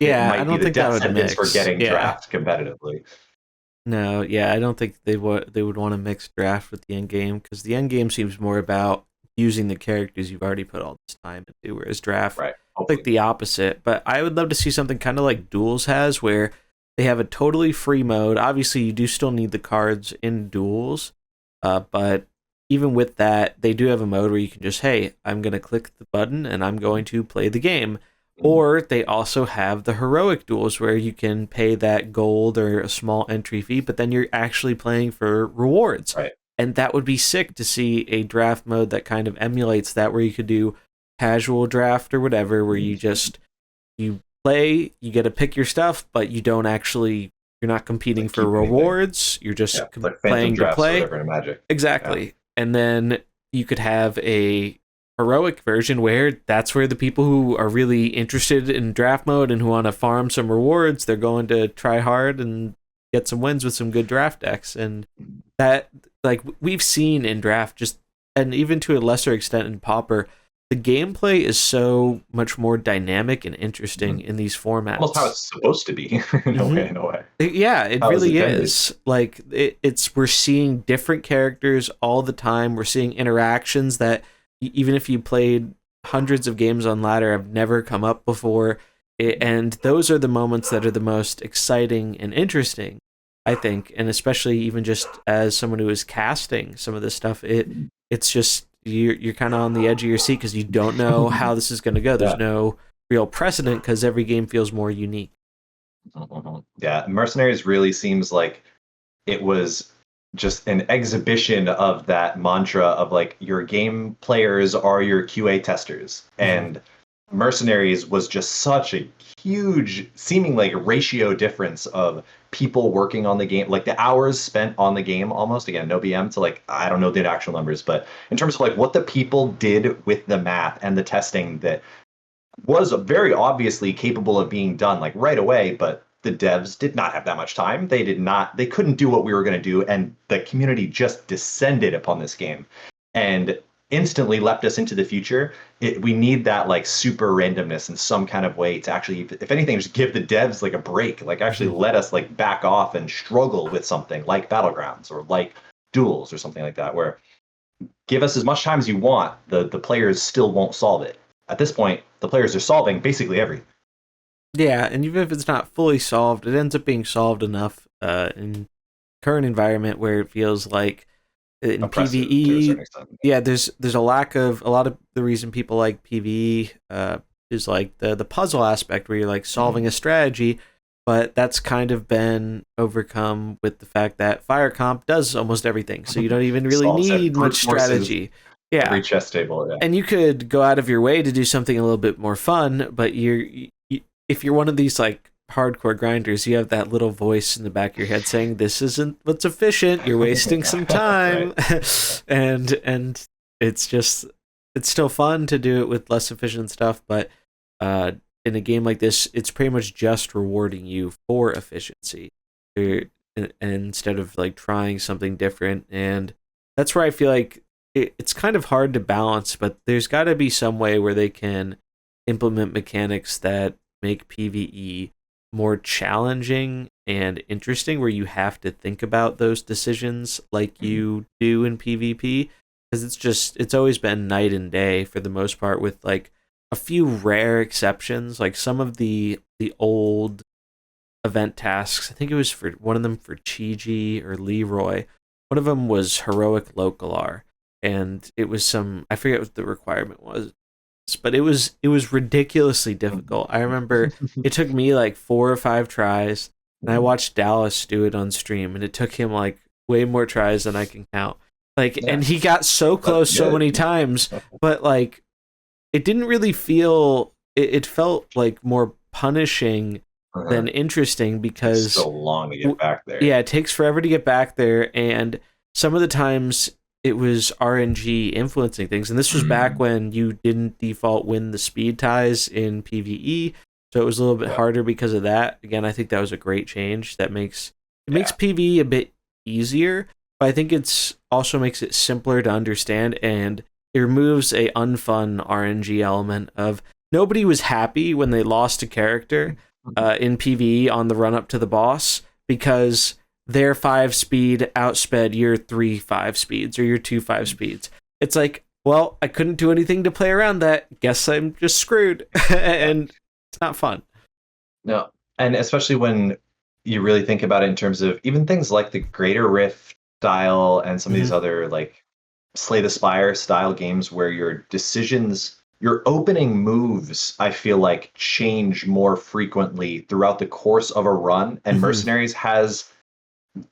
it Yeah, I might be don't the think that death would sentence for mix. getting Yeah. draft competitively. No, yeah, I don't think they would want to mix draft with the end game because the end game seems more about using the characters you've already put all this time into, whereas draft Right. like Hopefully. the opposite. But I would love to see something kind of like Duels has, where they have a totally free mode. Obviously, you do still need the cards in Duels, but even with that, they do have a mode where you can just, hey, I'm gonna click the button and I'm going to play the game. Or they also have the heroic duels where you can pay that gold or a small entry fee, but then you're actually playing for rewards. Right. And that would be sick to see a draft mode that kind of emulates that, where you could do casual draft or whatever, where you play, you get to pick your stuff, but you're not competing Like for keep anything. rewards. You're Yeah. just It's like phantom playing to drafts or play. whatever in Magic. Yeah. Exactly. And then you could have a heroic version where that's where the people who are really interested in draft mode and who want to farm some rewards, they're going to try hard and get some wins with some good draft decks. And that, like, we've seen in draft, just, and even to a lesser extent in Pauper, the gameplay is so much more dynamic and interesting Mhm. in these Almost how formats. it's supposed to be in a Mm-hmm. way. In a way, Yeah, it how it's really intended. is. Like it's we're seeing different characters all the time. We're seeing interactions that even if you played hundreds of games on ladder have never come up before. And those are the moments that are the most exciting and interesting, I think. And especially even just as someone who is casting some of this stuff, it's just you're kind of on the edge of your seat because you don't know how this is going to go. There's Yeah. no real precedent because every game feels more unique. Mhm. Yeah. Mercenaries really seems like it was just an exhibition of that mantra of like your game players are your QA testers. Mm-hmm. And Mercenaries was just such a huge, seeming like ratio difference of people working on the game, like the hours spent on the game almost, again, no BM to like, I don't know the actual numbers, but in terms of like what the people did with the math and the testing that was very obviously capable of being done like right away, but the devs did not have that much time. They couldn't do what we were going to do, and the community just descended upon this game and instantly leapt us into the future. We need that like super randomness in some kind of way to actually, if anything, just give the devs like a break, like actually Mm-hmm. let us like back off and struggle with something like Battlegrounds or like Duels or something like that, where give us as much time as you want. The players still won't solve it. At this point, the players are solving basically everything. Yeah, and even if it's not fully solved, it ends up being solved enough in current environment where it feels like in Oppressive to a certain PvE, extent. yeah, there's a lot of the reason people like PvE is like the puzzle aspect where you're like solving a strategy, but that's kind of been overcome with the fact that fire comp does almost everything, so you don't even really Solves it. need much Brute forces strategy. Yeah. Every chess table, yeah. And you could go out of your way to do something a little bit more fun, but if you're one of these like hardcore grinders, you have that little voice in the back of your head saying, "This isn't what's efficient. You're wasting some Right. time," and it's just it's still fun to do it with less efficient stuff, but uh, in a game like this, it's pretty much just rewarding you for efficiency, and instead of like trying something different. And that's where I feel like it's kind of hard to balance, but there's got to be some way where they can implement mechanics that make PvE more challenging and interesting, where you have to think about those decisions like Mhm. you do in PvP. Because it's always been night and day for the most part, with like a few rare exceptions, like some of the old event tasks. I think it was for one of them for Chi or Leroy. One of them was heroic localar, and it was some I forget what the requirement was, but it was ridiculously difficult. I remember it took me like 4 or 5 tries, and I watched Dallas do it on stream, and it took him like way more tries than I can count. Like, Yeah, and he got so that's close so good. many times, but like it didn't really feel. It felt like more punishing than Uh-huh. interesting Takes because so long to get back there. yeah, it takes forever to get back there, and some of the times it was RNG influencing things. And this was back Mhm. when you didn't default win the speed ties in PvE, so it was a little bit Yeah, harder because of that. Again, I think that was a great change. That makes yeah. PvE a bit easier, but I think it's also makes it simpler to understand, and it removes a unfun RNG element of nobody was happy when they lost a character in PvE on the run up to the boss because their 5 speed outsped your 3 5 speeds or your 2 5 speeds. It's like, well, I couldn't do anything to play around that. Guess I'm just screwed. Yeah. And it's not fun. No, and especially when you really think about it in terms of even things like the Greater Rift style and some of Mm-hmm. these other like Slay the Spire style games where your decisions, your opening moves, I feel like change more frequently throughout the course of a run, and Mm-hmm. Mercenaries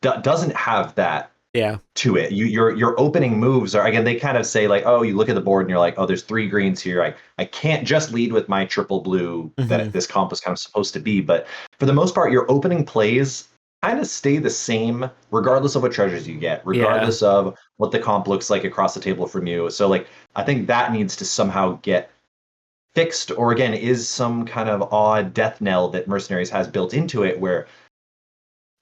doesn't have that Yeah. to it. Your opening moves are again, they kind of say like, oh, you look at the board and you're like, oh, there's 3 greens here. I can't just lead with my triple blue Mm-hmm. that this comp was kind of supposed to be. But for the most part, your opening plays kind of stay the same regardless of what treasures you get, Yeah. regardless of what the comp looks like across the table from you. So like I think that needs to somehow get fixed, or again, is some kind of odd death knell that Mercenaries has built into it where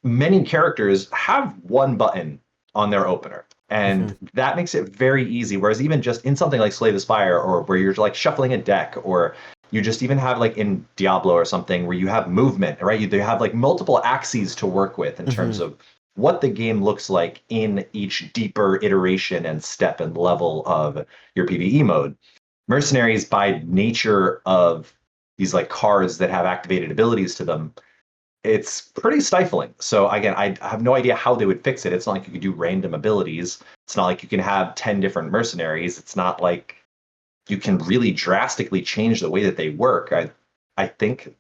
many characters have one button on their opener. Mm-hmm. And that makes it very easy. Whereas even just in something like Slay the Spire, or where you're like shuffling a deck, or you just even have like in Diablo or something where you have movement, right? You have like multiple axes to work with in Mm-hmm. terms of what the game looks like in each deeper iteration and step and level of your PvE mode. Mercenaries, by nature of these like cards that have activated abilities to them, it's pretty stifling. So again, I have no idea how they would fix it. It's not like you could do random abilities. It's not like you can have 10 different mercenaries. It's not like you can really drastically change the way that they work. I think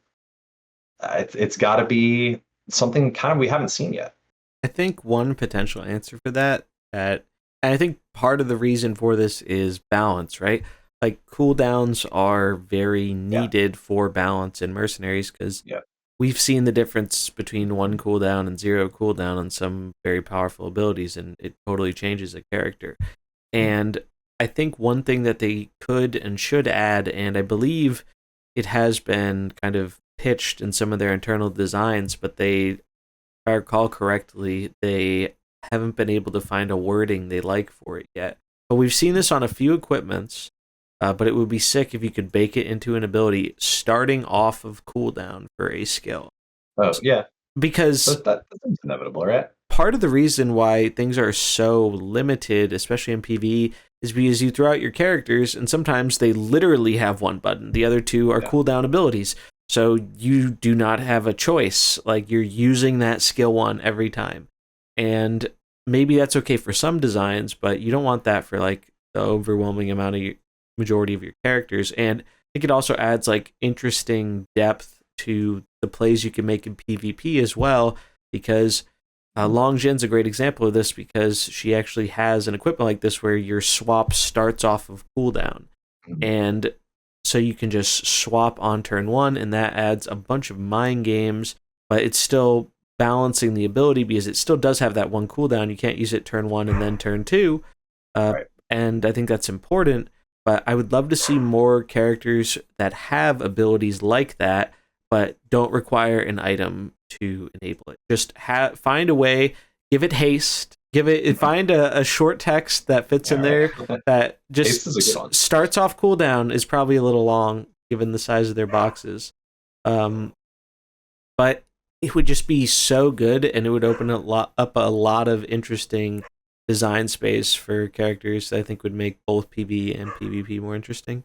it's got to be something kind of we haven't seen yet. I think one potential answer for that, and I think part of the reason for this is balance, right? Like cooldowns are very Yeah. needed for balance in mercenaries because Yeah. we've seen the difference between one cooldown and zero cooldown on some very powerful abilities, and it totally changes a character. And I think one thing that they could and should add, and I believe it has been kind of pitched in some of their internal designs, but if I recall correctly, they haven't been able to find a wording they like for it yet. But we've seen this on a few equipments, but it would be sick if you could bake it into an ability starting off of cooldown for a skill. Oh yeah. Because That seems inevitable, right? part of the reason why things are so limited, especially in PvE, is because you throw out your characters and sometimes they literally have one button. The other two are Yeah. cooldown abilities. So you do not have a choice. Like you're using that skill one every time. And maybe that's okay for some designs, but you don't want that for like the overwhelming amount of majority of your characters. And I think it also adds like interesting depth to the plays you can make in PvP as well, because Long Jin's a great example of this because she actually has an equipment like this where your swap starts off of cooldown. Mhm. And so you can just swap on turn one, and that adds a bunch of mind games, but it's still balancing the ability because it still does have that one cooldown. You can't use it turn one and then turn two. Right. And I think that's important. But I would love to see more characters that have abilities like that, but don't require an item to enable it. Just find a way, give it haste, find a short text that fits Yeah, in there right. that Ace just is a good one. starts off cooldown is probably a little long given the size of their boxes. But it would just be so good, and it would open up a lot of interesting design space for characters that I think would make both PvE and PvP more interesting.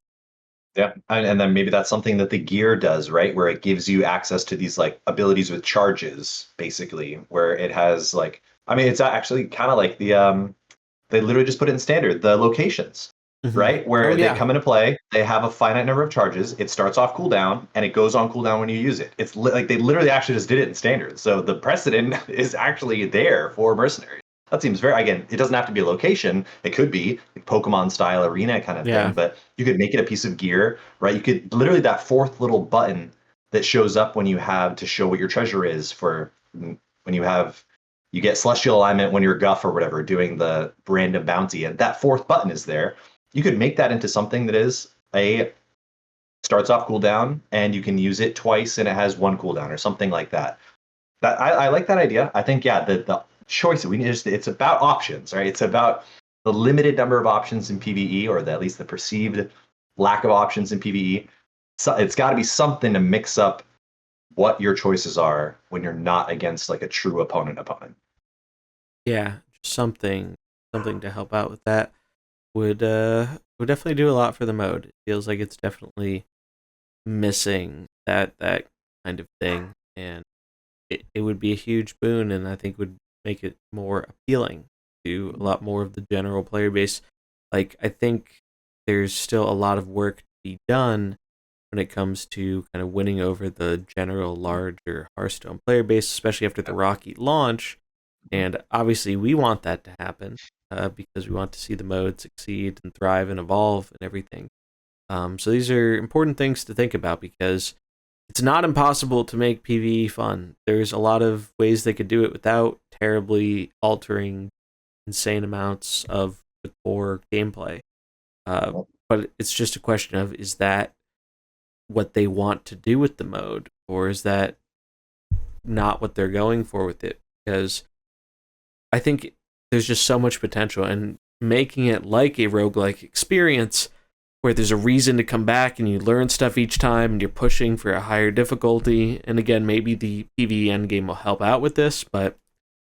Yeah, and then maybe that's something that the gear does, right? Where it gives you access to these like abilities with charges, basically, where it has like, I mean, it's actually kind of like they literally just put it in standard, the locations, Mm-hmm. right? Oh Where they yeah, come into play, they have a finite number of charges. It starts off cooldown and it goes on cooldown when you use it. It's like they literally actually just did it in standard. So the precedent is actually there for mercenaries. That seems very, again, it doesn't have to be a location. It could be like Pokemon style arena kind of yeah, thing, but you could make it a piece of gear, right? You could literally that fourth little button that shows up when you have to show what your treasure is for when you get celestial alignment when you're Guff or whatever doing the random bounty, and that fourth button is there. You could make that into something that is a starts off cooldown and you can use it twice and it has one cooldown or something like that. That I like that idea. I think yeah, the choice we need just it's about options, right? It's about the limited number of options in PvE or at least the perceived lack of options in PvE. So it's got to be something to mix up what your choices are when you're not against like a true opponent. yeah. Something to help out with that would definitely do a lot for the mode. It feels like it's definitely missing that kind of thing, and it would be a huge boon, and I think would make it more appealing to a lot more of the general player base. Like, I think there's still a lot of work to be done when it comes to kind of winning over the general larger Hearthstone player base, especially after the rocky launch. And obviously, we want that to happen because we want to see the mode succeed and thrive and evolve and everything. So these are important things to think about because it's not impossible to make PvE fun. There's a lot of ways they could do it without terribly altering insane amounts of the core gameplay. Uh, but it's just a question of, is that what they want to do with the mode, or is that not what they're going for with it? Because I think there's just so much potential, and making it like a roguelike experience where there's a reason to come back and you learn stuff each time and you're pushing for a higher difficulty. And again, maybe the PvE endgame will help out with this, but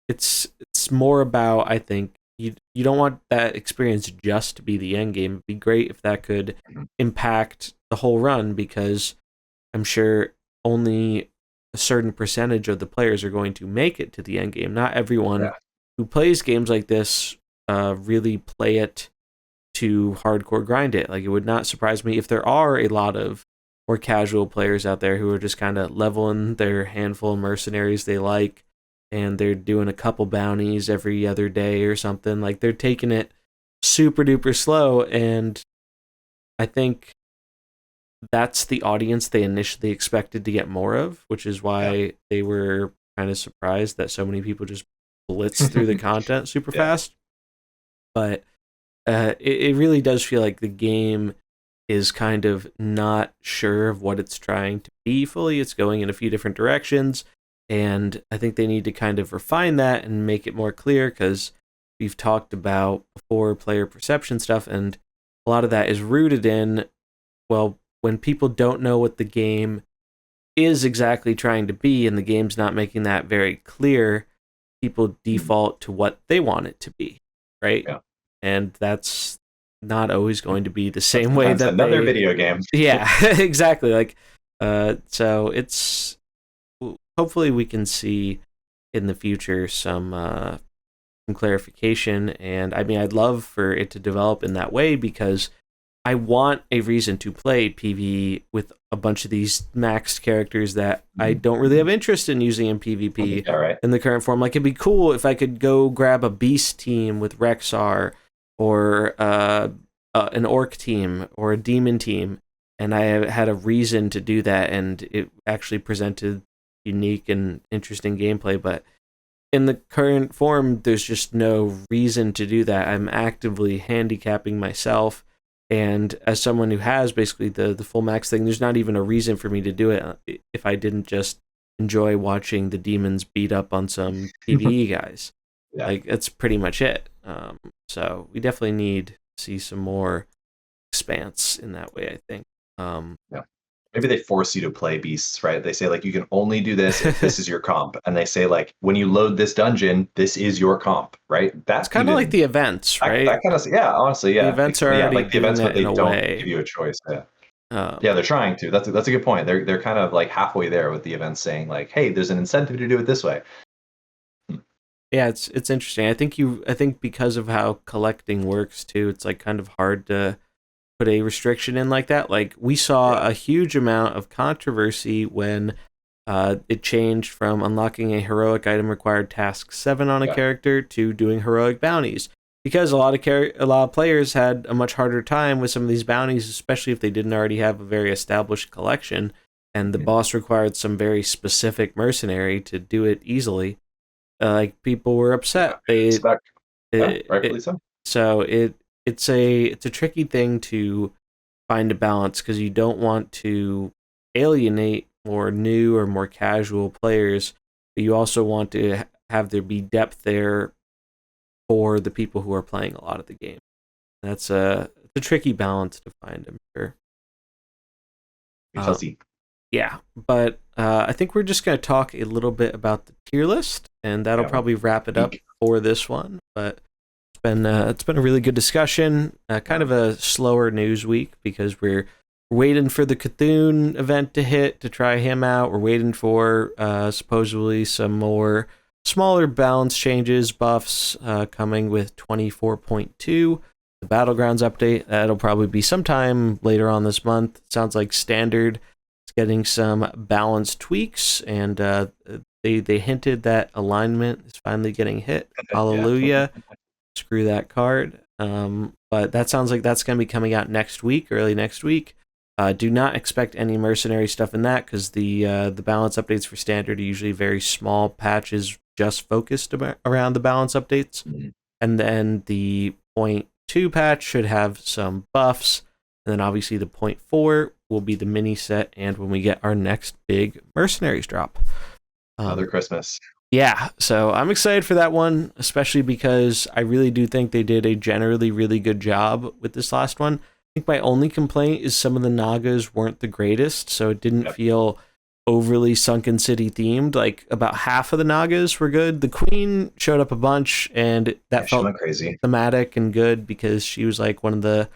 it's more about, I think, you don't want that experience just to be the endgame. It'd be great if that could impact the whole run because I'm sure only a certain percentage of the players are going to make it to the end game. Not everyone Yeah. who plays games like this really play it to hardcore grind it. Like, it would not surprise me if there are a lot of more casual players out there who are just kind of leveling their handful of mercenaries they like, and they're doing a couple bounties every other day or something. Like, they're taking it super duper slow, and I think that's the audience they initially expected to get more of, which is Yeah. why they were kind of surprised that so many people just blitz through the content super Yeah. fast. But it really does feel like the game is kind of not sure of what it's trying to be fully. It's going in a few different directions, and I think they need to kind of refine that and make it more clear because we've talked about before player perception stuff, and a lot of that is rooted in, well, when people don't know what the game is exactly trying to be and the game's not making that very clear, people default to what they want it to be, right? Yeah. And that's not always going to be the That's same way sometimes that another they. video game. Yeah, exactly. Like, so it's hopefully we can see in the future some clarification, and I mean, I'd love for it to develop in that way because I want a reason to play PvE with a bunch of these maxed characters that I don't really have interest in using in PvP All right. in the current form. Like, it'd be cool if I could go grab a beast team with Rexar, or an orc team, or a demon team, and I had a reason to do that, and it actually presented unique and interesting gameplay. But in the current form, there's just no reason to do that. I'm actively handicapping myself, and as someone who has basically the full max thing, there's not even a reason for me to do it if I didn't just enjoy watching the demons beat up on some PvE guys. Yeah. Like, that's pretty much it. So we definitely need to see some more expanse in that way, I think. Yeah. Maybe they force you to play beasts, right? They say like you can only do this if this is your comp, and they say like when you load this dungeon, this is your comp, right? It's That kind of like the events, right? that kind of, yeah, honestly, The yeah, events are yeah, already like the doing events, but that in they a don't give way. you a choice. Yeah, Um, yeah, they're trying to. That's a good point. They're kind of like halfway there with the events, saying like, hey, there's an incentive to do it this way. yeah, it's interesting. I think because of how collecting works too, it's like kind of hard to put a restriction in like that. Like, we saw Yeah, a huge amount of controversy when it changed from unlocking a heroic item required task 7 on a yeah, character to doing heroic bounties, because a lot of players had a much harder time with some of these bounties, especially if they didn't already have a very established collection, and the mhm, boss required some very specific mercenary to do it easily. Like, people were yeah. upset. Spec. Yeah, rightfully It so. so it's a tricky thing to find a balance, because you don't want to alienate more new or more casual players, but you also want to have there be depth there for the people who are playing a lot of the game. That's a tricky balance to find, I'm sure. We shall Um, see. yeah, but I think we're just going to talk a little bit about the tier list, and that'll Yeah, probably wrap it up geek. for this one. But it's been a really good discussion. Kind Yeah. of a slower news week because we're waiting for the Cthulhu event to hit to try him out. We're waiting for supposedly some more smaller balance changes, buffs coming with 24.2. The Battlegrounds update, that'll probably be sometime later on this month. Sounds like standard. It's getting some balance tweaks, and they hinted that alignment is finally getting hit. Yeah. Hallelujah. Screw that card. But that sounds like that's going to be coming out next week, early next week. Do not expect any mercenary stuff in that, because the balance updates for standard are usually very small patches just focused around the balance updates. Mhm. And then the point 2 patch should have some buffs. And then obviously the point 4 will be the mini set, and when we get our next big mercenaries drop. Another Christmas. Yeah, so I'm excited for that one, especially because I really do think they did a generally really good job with this last one. I think my only complaint is some of the Nagas weren't the greatest, so it didn't Yep. feel overly Sunken City themed. Like, about half of the Nagas were good. The Queen showed up a bunch, and Yeah, that she felt went crazy. thematic and good because she was like one of the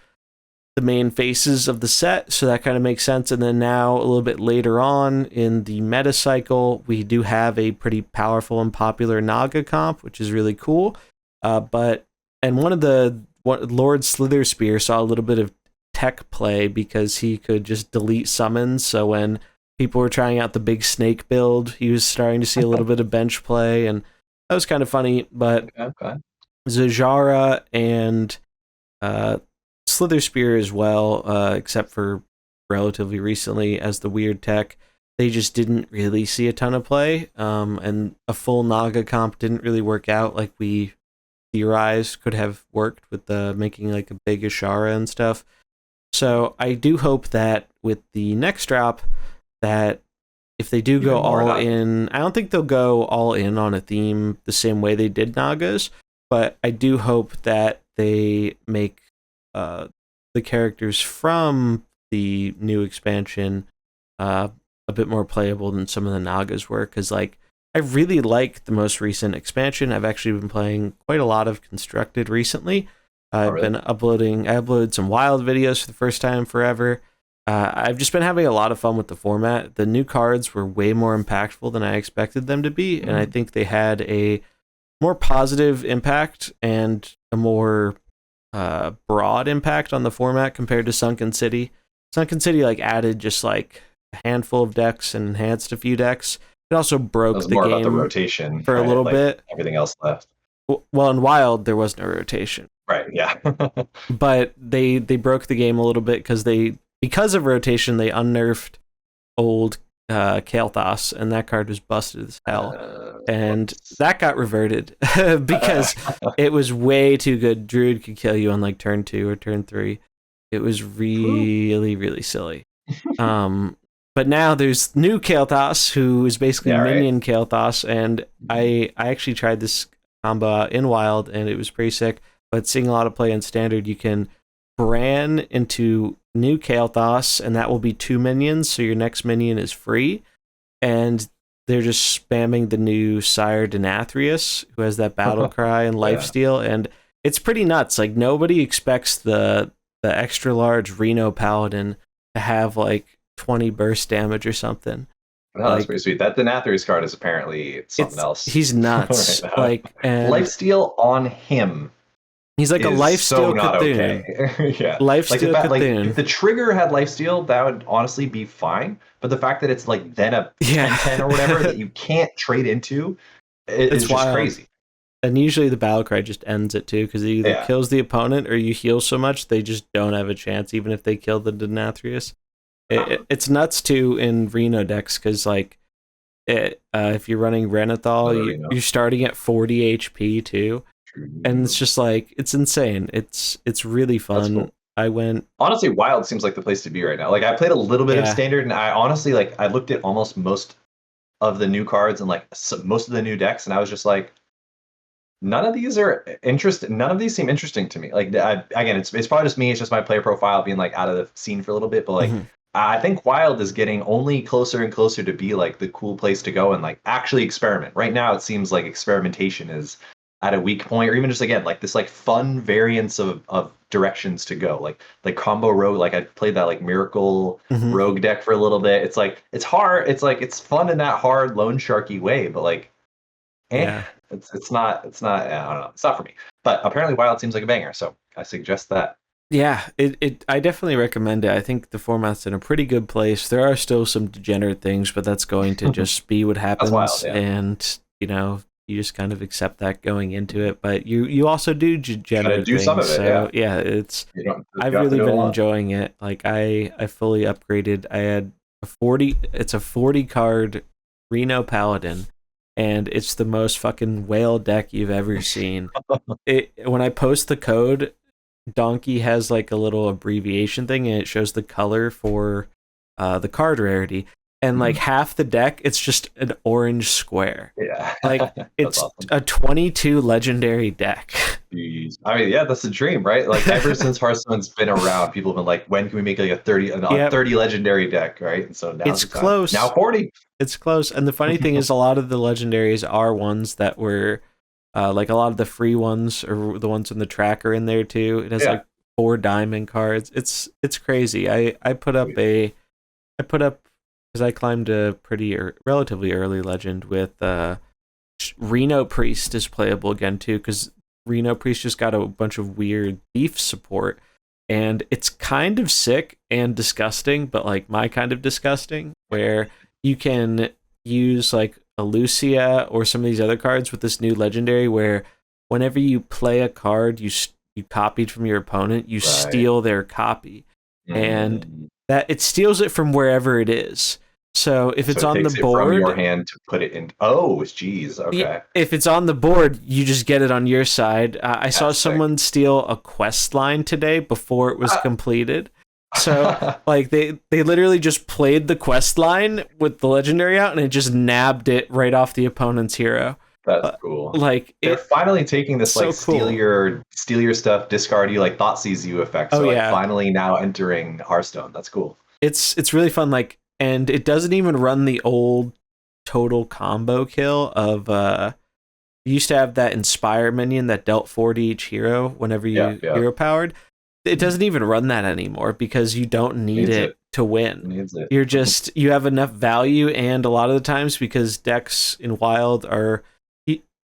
main faces of the set, so that kind of makes sense. And then now, a little bit later on in the meta cycle, we do have a pretty powerful and popular Naga comp, which is really cool. But one of the Lord Slitherspear saw a little bit of tech play because he could just delete summons. So when people were trying out the big snake build, he was starting to see a little bit of bench play, and that was kind of funny. But Okay. Zajara and uh, Slither Spear as well, except for relatively recently as the weird tech. They just didn't really see a ton of play, and a full Naga comp didn't really work out like we theorized could have worked with the making like a big Ashara and stuff. So I do hope that with the next drop, that if they do go Even more all Naga. in, I don't think they'll go all in on a theme the same way they did Nagas, but I do hope that they make uh, the characters from the new expansion uh, a bit more playable than some of the Nagas were. Because, like, I really like the most recent expansion. I've actually been playing quite a lot of Constructed recently. Oh, I've really? been uploading. I uploaded some wild videos for the first time forever. I've just been having a lot of fun with the format. The new cards were way more impactful than I expected them to be, and I Mm. think they had a more positive impact and a more broad impact on the format compared to Sunken City. Sunken City like added just like a handful of decks and enhanced a few decks. It also It broke was the more about the game rotation, for a right? little Like bit. everything else left. Well, in Wild there was no rotation, Right. Yeah. but they broke the game a little bit because of rotation they unnerfed old Kael'thas, and that card was busted as hell. And Whoops. that got reverted because it was way too good. Druid could kill you on like turn 2 or turn 3. It was really, really silly. Um, but now there's new Kael'thas, who is basically Yeah. Right. minion Kael'thas, and I actually tried this combo out in Wild, and it was pretty sick. But seeing a lot of play in Standard, you can Bran into new Kael'thas, and that will be 2 minions, so your next minion is free. And they're just spamming the new Sire Denathrius, who has that battle cry and lifesteal, and it's pretty nuts. Like nobody expects the extra large Reno Paladin to have like 20 burst damage or something. No, that's Like pretty sweet. That Denathrius card is apparently something else he's nuts. right now. Like, and Lifesteal on him he's like a is so lifesteal not Cthulhu. okay. Yeah. Like Lifesteal if Cthulhu. the trigger had lifesteal, that would honestly be fine. But the fact that it's like then a Yeah. 10/10 or whatever that you can't trade into It's is just wild. crazy. And usually the battle cry just ends it too, because it either kills the opponent or you heal so much they just don't have a chance, even if they kill the Denathrius. It's nuts too in Reno decks, because like if you're running Renathal, you're starting at 40 HP too, and it's just like it's insane. It's really fun. Cool. I went honestly. Wild seems like the place to be right now. Like I played a little bit of Standard, and I honestly like I looked at almost most of the new cards and like most of the new decks, and I was just like, none of these are interesting. None of these seem interesting to me. Like again, it's probably just me. It's just my player profile being like out of the scene for a little bit. But like, I think Wild is getting only closer and closer to be like the cool place to go and like actually experiment. Right now, it seems like experimentation is at a weak point, or even just again like this like fun variance of directions to go. Like combo rogue. Like I played that like Miracle Rogue deck for a little bit. It's like it's hard. It's like it's fun in that hard loan sharky way, but like. yeah. It's not I don't know. It's not for me. But apparently Wild seems like a banger, so I suggest that. Yeah, I definitely recommend it. I think the format's in a pretty good place. There are still some degenerate things, but that's going to just be what happens. Wild, yeah. And you know, you just kind of accept that going into it. But you also do degenerate do things. some of it, so yeah, it's I've really been enjoying it. Like I fully upgraded. I had it's a 40 card Reno Paladin. And it's the most fucking whale deck you've ever seen. When I post the code, Donkey has like a little abbreviation thing, and it shows the color for the card rarity. And like half the deck, it's just an orange square. Yeah, like it's awesome. a 22 legendary deck. Jeez. I mean, yeah, that's the dream, right? Like ever since Hearthstone's been around, people have been like, when can we make like a 30 legendary deck, right? And so now it's close. Now 40. It's close. And the funny thing is, a lot of the legendaries are ones that were like a lot of the free ones or the ones in the tracker in there too. It has like 4 diamond cards. It's crazy. I put up because I climbed a pretty relatively early legend with Reno Priest is playable again too, because Reno Priest just got a bunch of weird thief support, and it's kind of sick and disgusting, but like my kind of disgusting, where you can use like a Lucia or some of these other cards with this new legendary, where whenever you play a card you copied from your opponent, you steal their copy, and that it steals it from wherever it is. So if it's on the board, from your hand to put it in. Oh, geez. Okay. If it's on the board, you just get it on your side. I saw someone steal a quest line today before it was completed. So like they literally just played the quest line with the legendary out, and it just nabbed it right off the opponent's hero. That's cool. Like they're finally taking this like so steal your stuff, discard you, like thought seize you effect. So like finally now entering Hearthstone. That's cool. It's really fun. Like, and it doesn't even run the old total combo kill of you used to have that Inspire minion that dealt 4 to each hero whenever you hero powered. It doesn't even run that anymore because you don't need it to win. You're just you have enough value, and a lot of the times, because decks in Wild are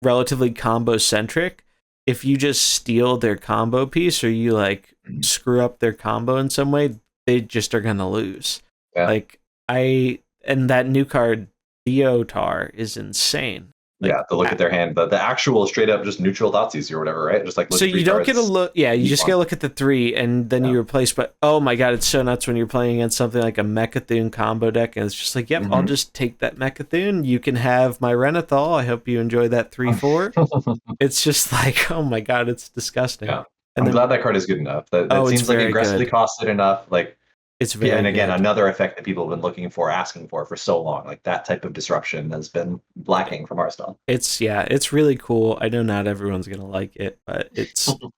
relatively combo centric, if you just steal their combo piece or you like screw up their combo in some way, they just are gonna lose. Yeah. Like and that new card Theotar is insane. Like Yeah, to look at their hand, the actual straight up just neutral Thoughtseize or whatever, right? Just like so look you three don't get a cards. look. Yeah, you Eat just one. get to look at the 3, and then Yeah. you replace. But oh my god, it's so nuts when you're playing against something like a Mechathune combo deck, and it's just like, yep, I'll just take that Mechathune. You can have my Renathal. I hope you enjoy that 3/4. It's just like, oh my god, it's disgusting. Yeah. And I'm then glad that card is good enough. That it's seems like very aggressively good. costed enough. Like, It's yeah, and very again, good. another effect that people have been looking for, asking for so long. Like that type of disruption has been lacking from Hearthstone. It's really cool. I know not everyone's gonna like it, but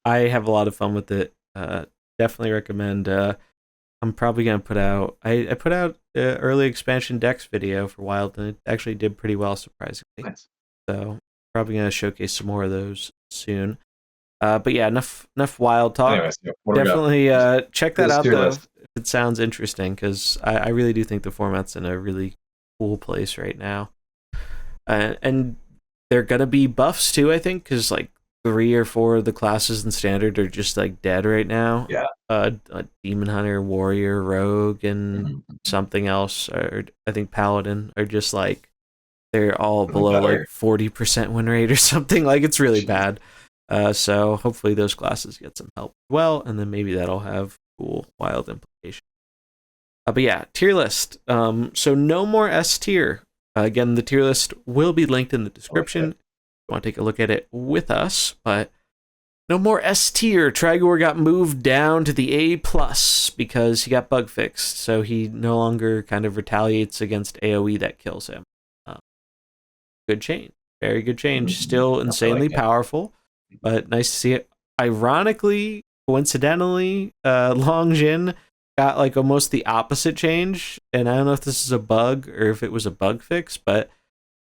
I have a lot of fun with it. Definitely recommend. I'm probably gonna put out. I put out early expansion decks video for Wild, and it actually did pretty well, surprisingly. Nice. So probably gonna showcase some more of those soon. But yeah, enough Wild talk. Anyways, what do we got? Definitely check that This out tier though. list. If it sounds interesting, because I really do think the format's in a really cool place right now. And they're gonna be buffs too, I think, because like 3 or 4 of the classes in standard are just like dead right now. Yeah. A Demon Hunter, Warrior, Rogue, and something else, or I think Paladin are just like they're all below like 40% win rate or something. Like it's really bad. So hopefully those classes get some help as well, and then maybe that'll have cool wild implications. But yeah, tier list. So no more S tier. Again, the tier list will be linked in the description. If you want to take a look at it with us, but no more S tier. Trigor got moved down to the A plus because he got bug fixed, so he no longer kind of retaliates against AoE that kills him. Good change, very good change. Still insanely powerful, but nice to see it. Ironically, coincidentally, Long Jin got like almost the opposite change, and I don't know if this is a bug or if it was a bug fix, but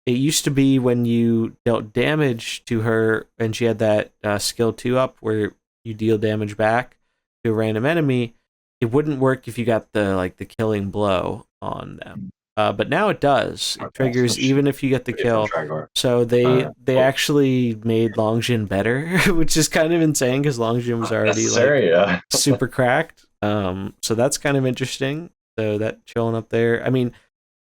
it used to be when you dealt damage to her and she had that skill 2 up where you deal damage back to a random enemy, it wouldn't work if you got the killing blow on them. But now it does. It triggers even if you get the kill. So they actually made Longjin better, which is kind of insane because Longjin was already like super cracked. So that's kind of interesting. So that chilling up there. I mean,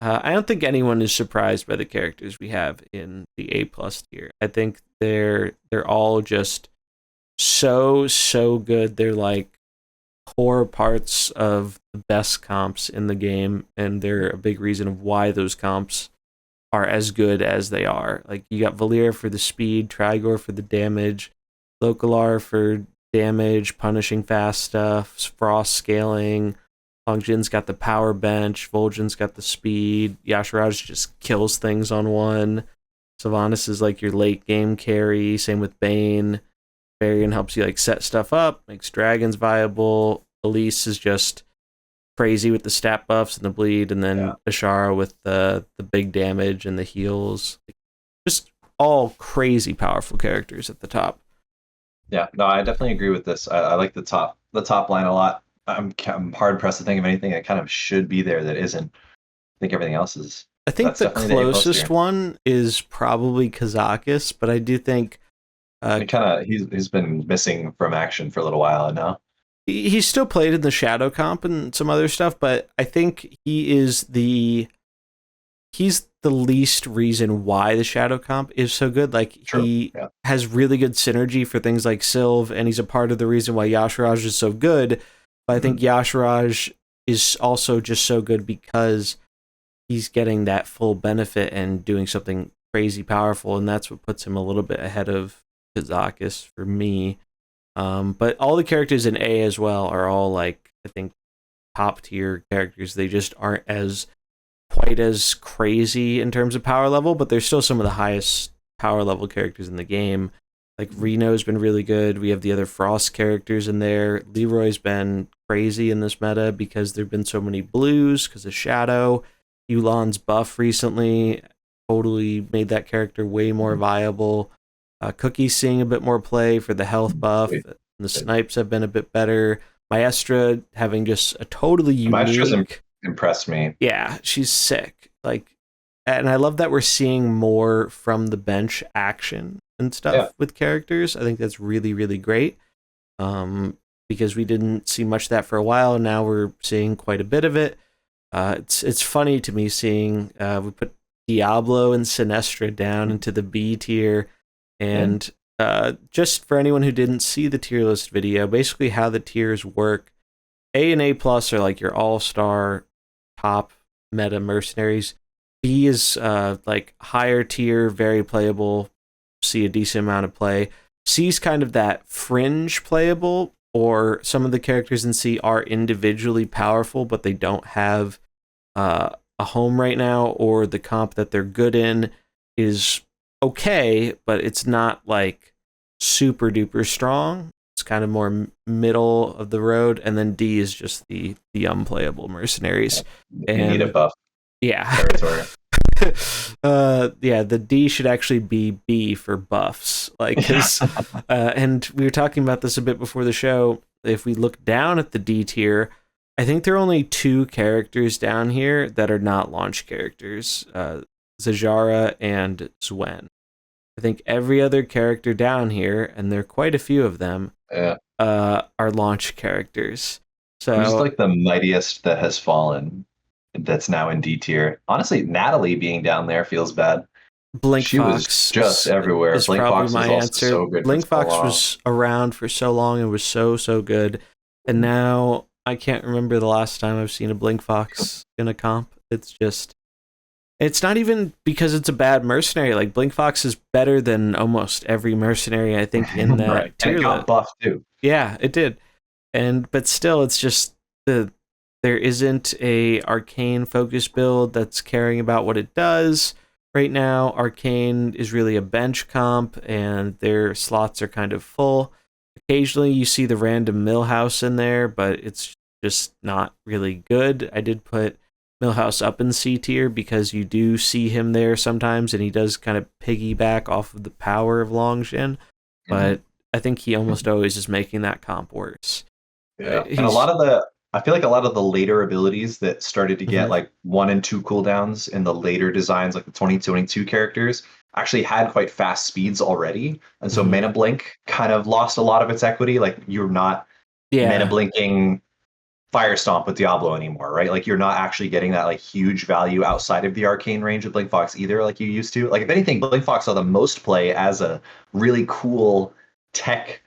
I don't think anyone is surprised by the characters we have in the A plus tier. I think they're all just so good. They're like core parts of the best comps in the game, and they're a big reason of why those comps are as good as they are. Like you got Valir for the speed, Trigor for the damage, Localar for damage, punishing fast stuff, Frost scaling. Longjin's got the power bench, Vol'jin's got the speed, Yasharaj just kills things on one. Sylvanas is like your late game carry, same with Bane. Varian helps you like set stuff up, makes dragons viable. Elise is just crazy with the stat buffs and the bleed, and then Ashara with the big damage and the heals. Just all crazy powerful characters at the top. Yeah, no, I definitely agree with this. I like the top line a lot. I'm hard pressed to think of anything that kind of should be there that isn't. I think everything else is. I think the closest one is probably Kazakis, but I do think he's been missing from action for a little while now. He's still played in the Shadow Comp and some other stuff, but I think he's the least reason why the Shadow Comp is so good. Like he has really good synergy for things like Sylve, and he's a part of the reason why Yasharaj is so good. But I think Yasharaj is also just so good because he's getting that full benefit and doing something crazy powerful, and that's what puts him a little bit ahead of Kazakis for me. But all the characters in A as well are all like, I think, top tier characters. They just aren't quite as crazy in terms of power level, but they're still some of the highest power level characters in the game. Like Reno's been really good. We have the other Frost characters in there. Leroy's been crazy in this meta because there've been so many blues because of Shadow. Yulan's buff recently totally made that character way more viable. Cookie's seeing a bit more play for the health buff. The snipes have been a bit better. Maestra having just a totally unique... Maestra's impressed me. Yeah, she's sick. Like, and I love that we're seeing more from the bench action and stuff with characters. I think that's really, really great. because we didn't see much of that for a while. And now we're seeing quite a bit of it. It's funny to me seeing we put Diablo and Sinestra down into the B tier, and just for anyone who didn't see the tier list video, basically how the tiers work: A and A plus are like your all-star top meta mercenaries. B is like higher tier, very playable, see a decent amount of play. C is kind of that fringe playable, or some of the characters in C are individually powerful, but they don't have a home right now, or the comp that they're good in is okay, but it's not like super duper strong. It's kind of more middle of the road. And then D is just the unplayable mercenaries. You And need a buff yeah. territory. Yeah, the D should actually be B for buffs. Like, cause, and we were talking about this a bit before the show. If we look down at the D tier, I think there are only 2 characters down here that are not launch characters, Zajara and Zwen. I think every other character down here, and there are quite a few of them, are launch characters. So who's like the mightiest that has fallen that's now in D tier? Honestly, Natalie being down there feels bad. She was Blinkfox just everywhere. is probably Blinkfox my was also answer. so good for so Blinkfox long. was around for so long and was so good, and now I can't remember the last time I've seen a Blinkfox in a comp. It's not even because it's a bad mercenary. Like, Blinkfox is better than almost every mercenary, I think, in that right. tier And it got list. buffed too. Yeah, it did. But still, it's just there isn't a arcane focus build that's caring about what it does right now. Arcane is really a bench comp, and their slots are kind of full. Occasionally, you see the random Millhouse in there, but it's just not really good. I did put Millhouse up in C tier because you do see him there sometimes, and he does kind of piggyback off of the power of Longshin. But I think he almost always is making that comp worse. Yeah, and I feel like a lot of the later abilities that started to get like 1 and 2 cooldowns in the later designs, like the 2022 characters, actually had quite fast speeds already, and so Mana Blink kind of lost a lot of its equity. Like, you're not Mana Blinking Fire Stomp with Diablo anymore, right? Like, you're not actually getting that like huge value outside of the arcane range with Blinkfox either, like you used to. Like, if anything, Blinkfox saw the most play as a really cool tech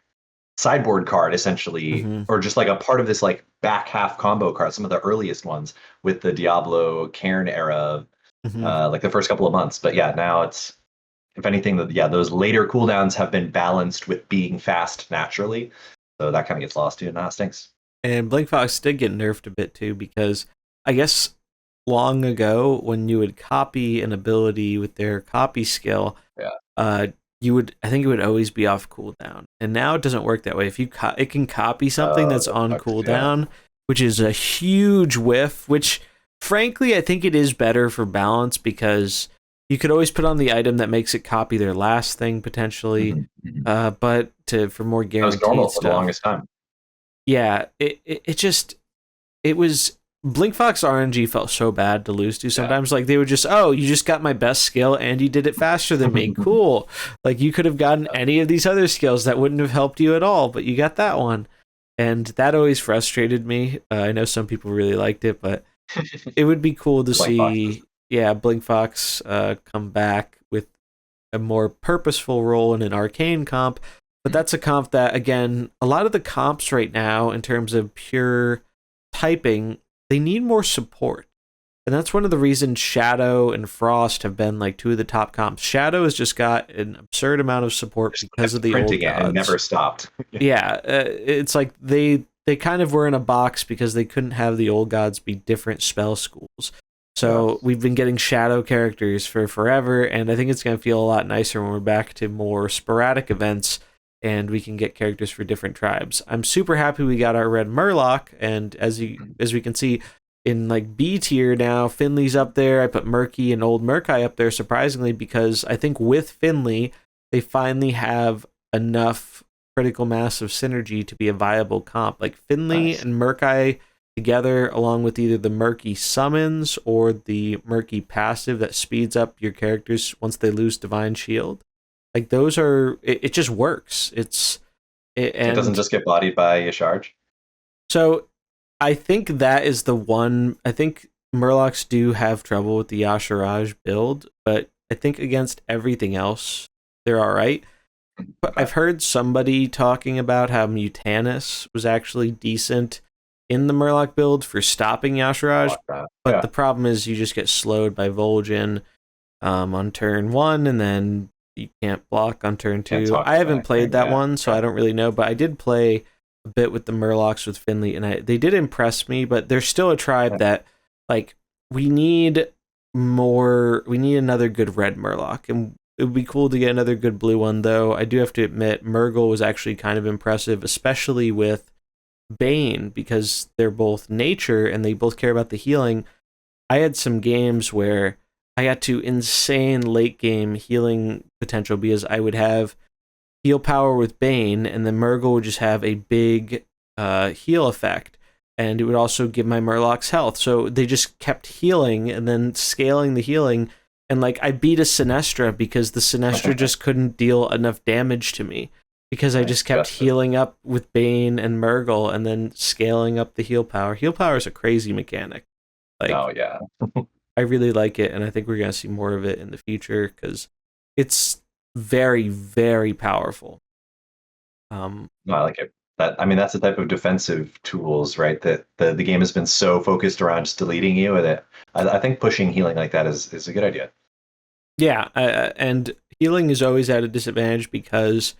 sideboard card, essentially, or just like a part of this like back half combo card, some of the earliest ones with the Diablo Cairn era, like the first couple of months. But yeah, now it's, if anything, those later cooldowns have been balanced with being fast naturally, so that kind of gets lost too, and that stinks. And Blinkfox did get nerfed a bit too, because I guess long ago, when you would copy an ability with their copy skill, I think it would always be off cooldown. And now it doesn't work that way. If it can copy something that's on cooldown, which is a huge whiff, which frankly I think it is better for balance, because you could always put on the item that makes it copy their last thing potentially, but for more guaranteed that was normal stuff. for the longest time. Yeah, it was Blinkfox RNG felt so bad to lose to sometimes. Like, they would just, you just got my best skill and you did it faster than me. Cool. Like, you could have gotten any of these other skills that wouldn't have helped you at all, but you got that one. And that always frustrated me. I know some people really liked it, but it would be cool to see, Blinkfox come back with a more purposeful role in an arcane comp. But that's a comp that, again, a lot of the comps right now, in terms of pure typing, they need more support. And that's one of the reasons Shadow and Frost have been like 2 of the top comps. Shadow has just got an absurd amount of support because of the old gods. And never stopped. It's like they kind of were in a box because they couldn't have the old gods be different spell schools. So we've been getting Shadow characters for forever, and I think it's going to feel a lot nicer when we're back to more sporadic events and we can get characters for different tribes. I'm super happy we got our red Murloc, and as we can see in like B tier now, Finley's up there. I put Murky and Old Murkai up there, surprisingly, because I think with Finley they finally have enough critical mass of synergy to be a viable comp. Like, Finley and Murkai together, along with either the Murky summons or the Murky passive that speeds up your characters once they lose Divine Shield. Like, those are, it just works. It's It doesn't And just get bodied by a charge. so I think that is the one. I think Murlocs do have trouble with the Yasharaj build, but I think against everything else, they're all right. But Okay. I've heard somebody talking about how Mutanus was actually decent in the Murloc build for stopping Yasharaj, Block that. but Yeah. the problem is you just get slowed by Vol'jin on turn one, and then you can't block on turn Can't two. talk I it haven't back. played that Yeah. one, so I Okay. don't really know, but I did play a bit with the Murlocs with Finley, and they did impress me, but they're still a tribe that, like, we need more, we need another good red Murloc, and it would be cool to get another good blue one, though. I do have to admit, Murgle was actually kind of impressive, especially with Bane, because they're both nature and they both care about the healing. I had some games where I got to insane late game healing potential because I would have heal power with Bane, and then Murgle would just have a big heal effect, and it would also give my Murlocs health. So they just kept healing and then scaling the healing, and like I beat a Sinestra because the Sinestra just couldn't deal enough damage to me because I Nice. just kept healing up with Bane and Murgle and then scaling up the heal power. Heal power is a crazy mechanic. Like Oh yeah. I really like it, and I think we're gonna see more of it in the future because it's very, very powerful. No, I like it. That I mean, that's the type of defensive tools, right? That the game has been so focused around just deleting you that I think pushing healing like that is a good idea. Yeah, and healing is always at a disadvantage because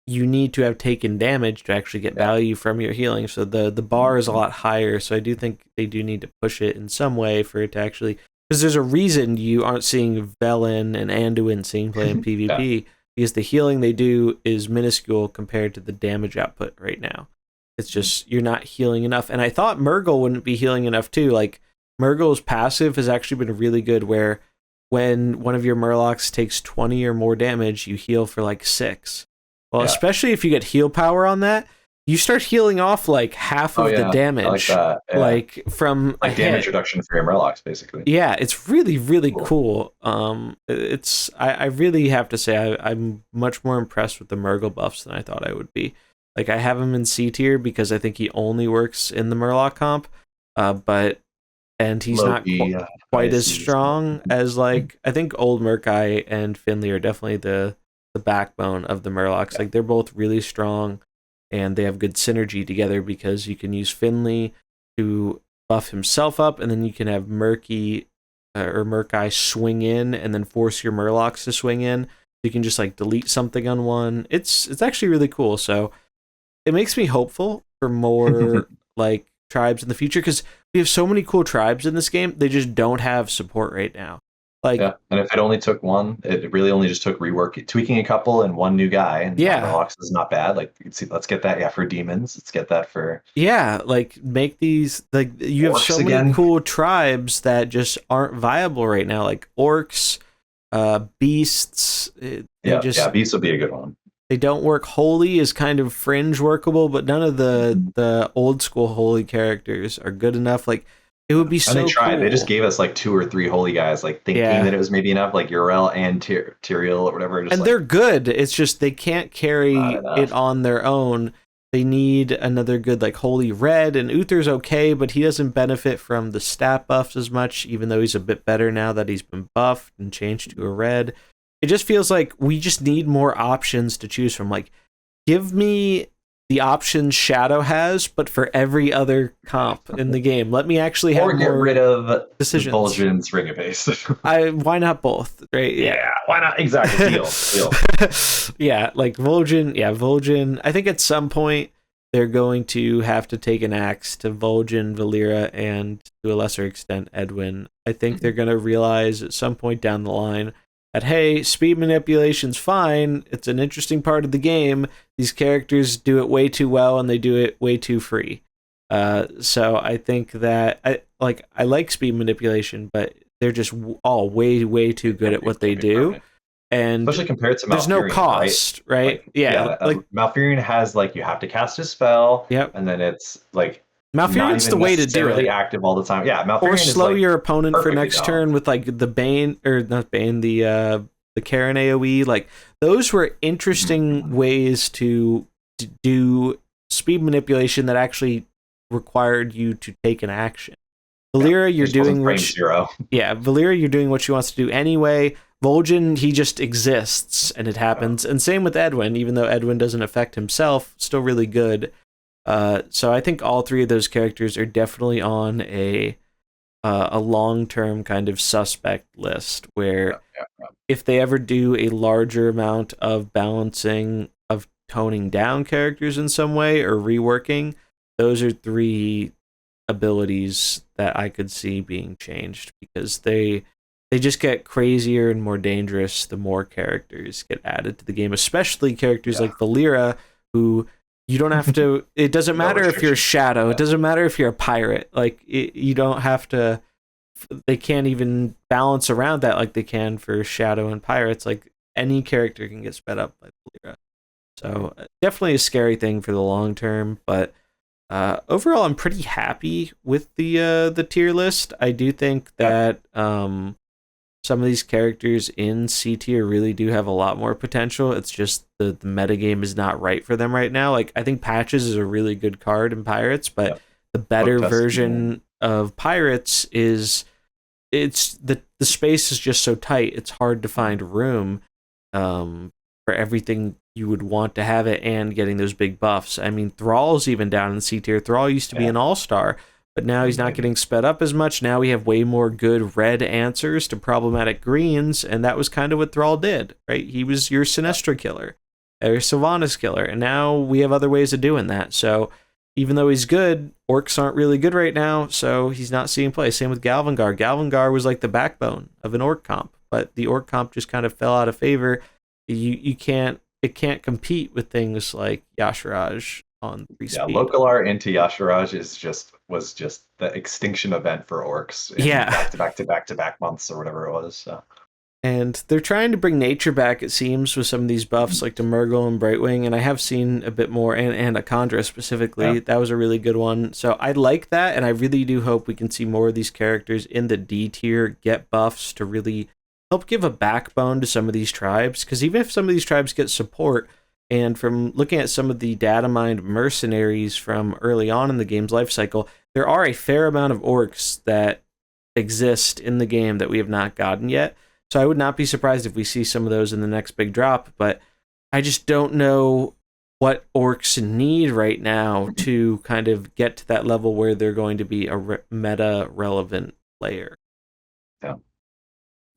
you need to have taken damage to actually get Yeah. value from your healing. So the bar is a lot higher. So I do think they do need to push it in some way for it to actually, because there's a reason you aren't seeing Velen and Anduin seeing play in Yeah. PvP because the healing they do is minuscule compared to the damage output right now. It's just you're not healing enough. And I thought Murgle wouldn't be healing enough too. Like Murgle's passive has actually been really good where when one of your Murlocs takes 20 or more damage, you heal for like 6. Well, Yeah. especially if you get heal power on that, you start healing off like half Oh of the yeah. I like damage, that. Yeah. like from a Like damage hit. reduction for your Murlocs, basically. Yeah, it's really, really Cool. cool. It's I really have to say I'm much more impressed with the Murgle buffs than I thought I would be. Like I have him in C tier because I think he only works in the Murloc comp, but and he's not Loki, quite as ICs. strong as like I think old Murkai and Finley are definitely the backbone of the Murlocs. Yeah. Like they're both really strong and they have good synergy together because you can use Finley to buff himself up and then you can have Murky or Murkai swing in and then force your Murlocs to swing in. You can just like delete something on one. It's actually really cool. So it makes me hopeful for more like tribes in the future because we have so many cool tribes in this game. They just don't have support right now. Like, Yeah, and if it only took one, it really only just took rework, tweaking a couple, and one new guy. And now yeah, Murlocs is not bad. Like, you see, let's get that. Yeah, for demons, let's get that for yeah, like make these like you have orcs so many again. cool tribes that just aren't viable right now, like orcs, beasts. They Yeah, just yeah, beasts would be a good one. they don't work. Holy is kind of fringe workable, but none of the old school holy characters are good enough. Like it would be And they so tried. They just cool. gave us like 2 or 3 holy guys, like thinking Yeah, that it was maybe enough, like Uriel and Tyrael or whatever. Just and like they're good. It's just they can't not carry it enough. on their own. They need another good like Holy Red, and Uther's okay, but he doesn't benefit from the stat buffs as much, even though he's a bit better now that he's been buffed and changed to a red. It just feels like we just need more options to choose from. Like, give me the options Shadow has, but for every other comp in the game. Let me actually have Or get more rid of decisions. Vol'jin's Ring of Base. Why not both? Right? Yeah. Yeah, why not? Exactly. Deal. Deal. Yeah, like Vol'jin. Yeah, Vol'jin. I think at some point they're going to have to take an axe to Vol'jin, Valera, and to a lesser extent Edwin. I think they're going to realize at some point down the line that hey, speed manipulation's fine. It's an interesting part of the game. These characters do it way too well, and they do it way too free. So I think that I like speed manipulation, but they're just all way too good at what they Can't be do, permanent. and Especially compared to there's no Malfurion, right? cost, right? Like, Yeah, yeah, like Malfurion has like you have to cast a spell, yep. and then it's like not Malfurion's the even way to do necessarily it. active all the time. Yeah, Or Malfurion is slow like your opponent for perfectly next turn balanced. with like the Bane or not Bane, the Karen AoE. Like those were interesting ways to do speed manipulation that actually required you to take an action. Valyria, you're Just wasn't doing frame what zero. yeah, Valyria, you're doing what she wants to do anyway. Vol'jin, he just exists and it happens. And same with Edwin, even though Edwin doesn't affect himself, still really good. So I think all three of those characters are definitely on a long term kind of suspect list where if they ever do a larger amount of balancing of toning down characters in some way or reworking, those are three abilities that I could see being changed because they just get crazier and more dangerous the more characters get added to the game, especially characters like Valyria, who you don't have to. It doesn't No matter if you're a restrictions. shadow. It doesn't matter if you're a pirate. Like you don't have to. They can't even balance around that like they can for shadow and pirates. Like any character can get sped up by Valyria. So definitely a scary thing for the long term, but overall, I'm pretty happy with the tier list. I do think that some of these characters in C tier really do have a lot more potential. It's just the metagame is not right for them right now. Like I think Patches is a really good card in Pirates, but the better version of Pirates is it's the space is just so tight. It's hard to find room for everything you would want to have it and getting those big buffs. I mean, Thrall's even down in C tier. Thrall used to be an all-star, but now he's not getting sped up as much. Now we have way more good red answers to problematic greens, and that was kind of what Thrall did, right? He was your Sinestra killer, or Sylvanas killer, and now we have other ways of doing that. So even though he's good, orcs aren't really good right now, so he's not seeing play. Same with Galvangar. Galvangar was like the backbone of an orc comp, but the orc comp just kind of fell out of favor. You can't it can't compete with things like Yasharaj on 3 speed. Local art into Yasharaj was just the extinction event for orcs in back-to-back months or whatever it was. So. And they're trying to bring nature back, it seems, with some of these buffs like Demergal and Brightwing, and I have seen a bit more, and Akandra specifically. That was a really good one. So I like that, and I really do hope we can see more of these characters in the D tier get buffs to really help give a backbone to some of these tribes, because even if some of these tribes get support, and from looking at some of the data mined mercenaries from early on in the game's life cycle, there are a fair amount of orcs that exist in the game that we have not gotten yet. So I would not be surprised if we see some of those in the next big drop, but I just don't know what orcs need right now to kind of get to that level where they're going to be a meta relevant player. Yeah.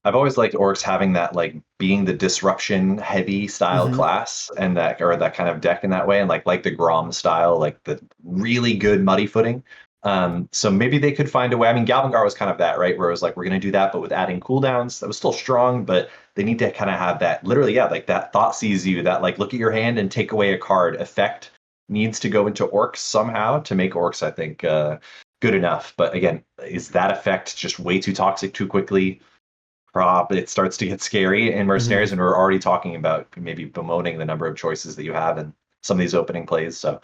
I've always liked orcs having that, like, being the disruption heavy style class, and that kind of deck in that way, and like the Grom style, like the really good muddy footing. So maybe they could find a way. I mean, Galvangar was kind of that, right? Where it was like, we're going to do that, but with adding cooldowns. That was still strong, but they need to kind of have that, literally, like that thought sees you, that like look at your hand and take away a card effect needs to go into orcs somehow to make orcs, I think, good enough. But again, is that effect just way too toxic too quickly? It starts to get scary in Mercenaries, and we're already talking about maybe bemoaning the number of choices that you have in some of these opening plays. So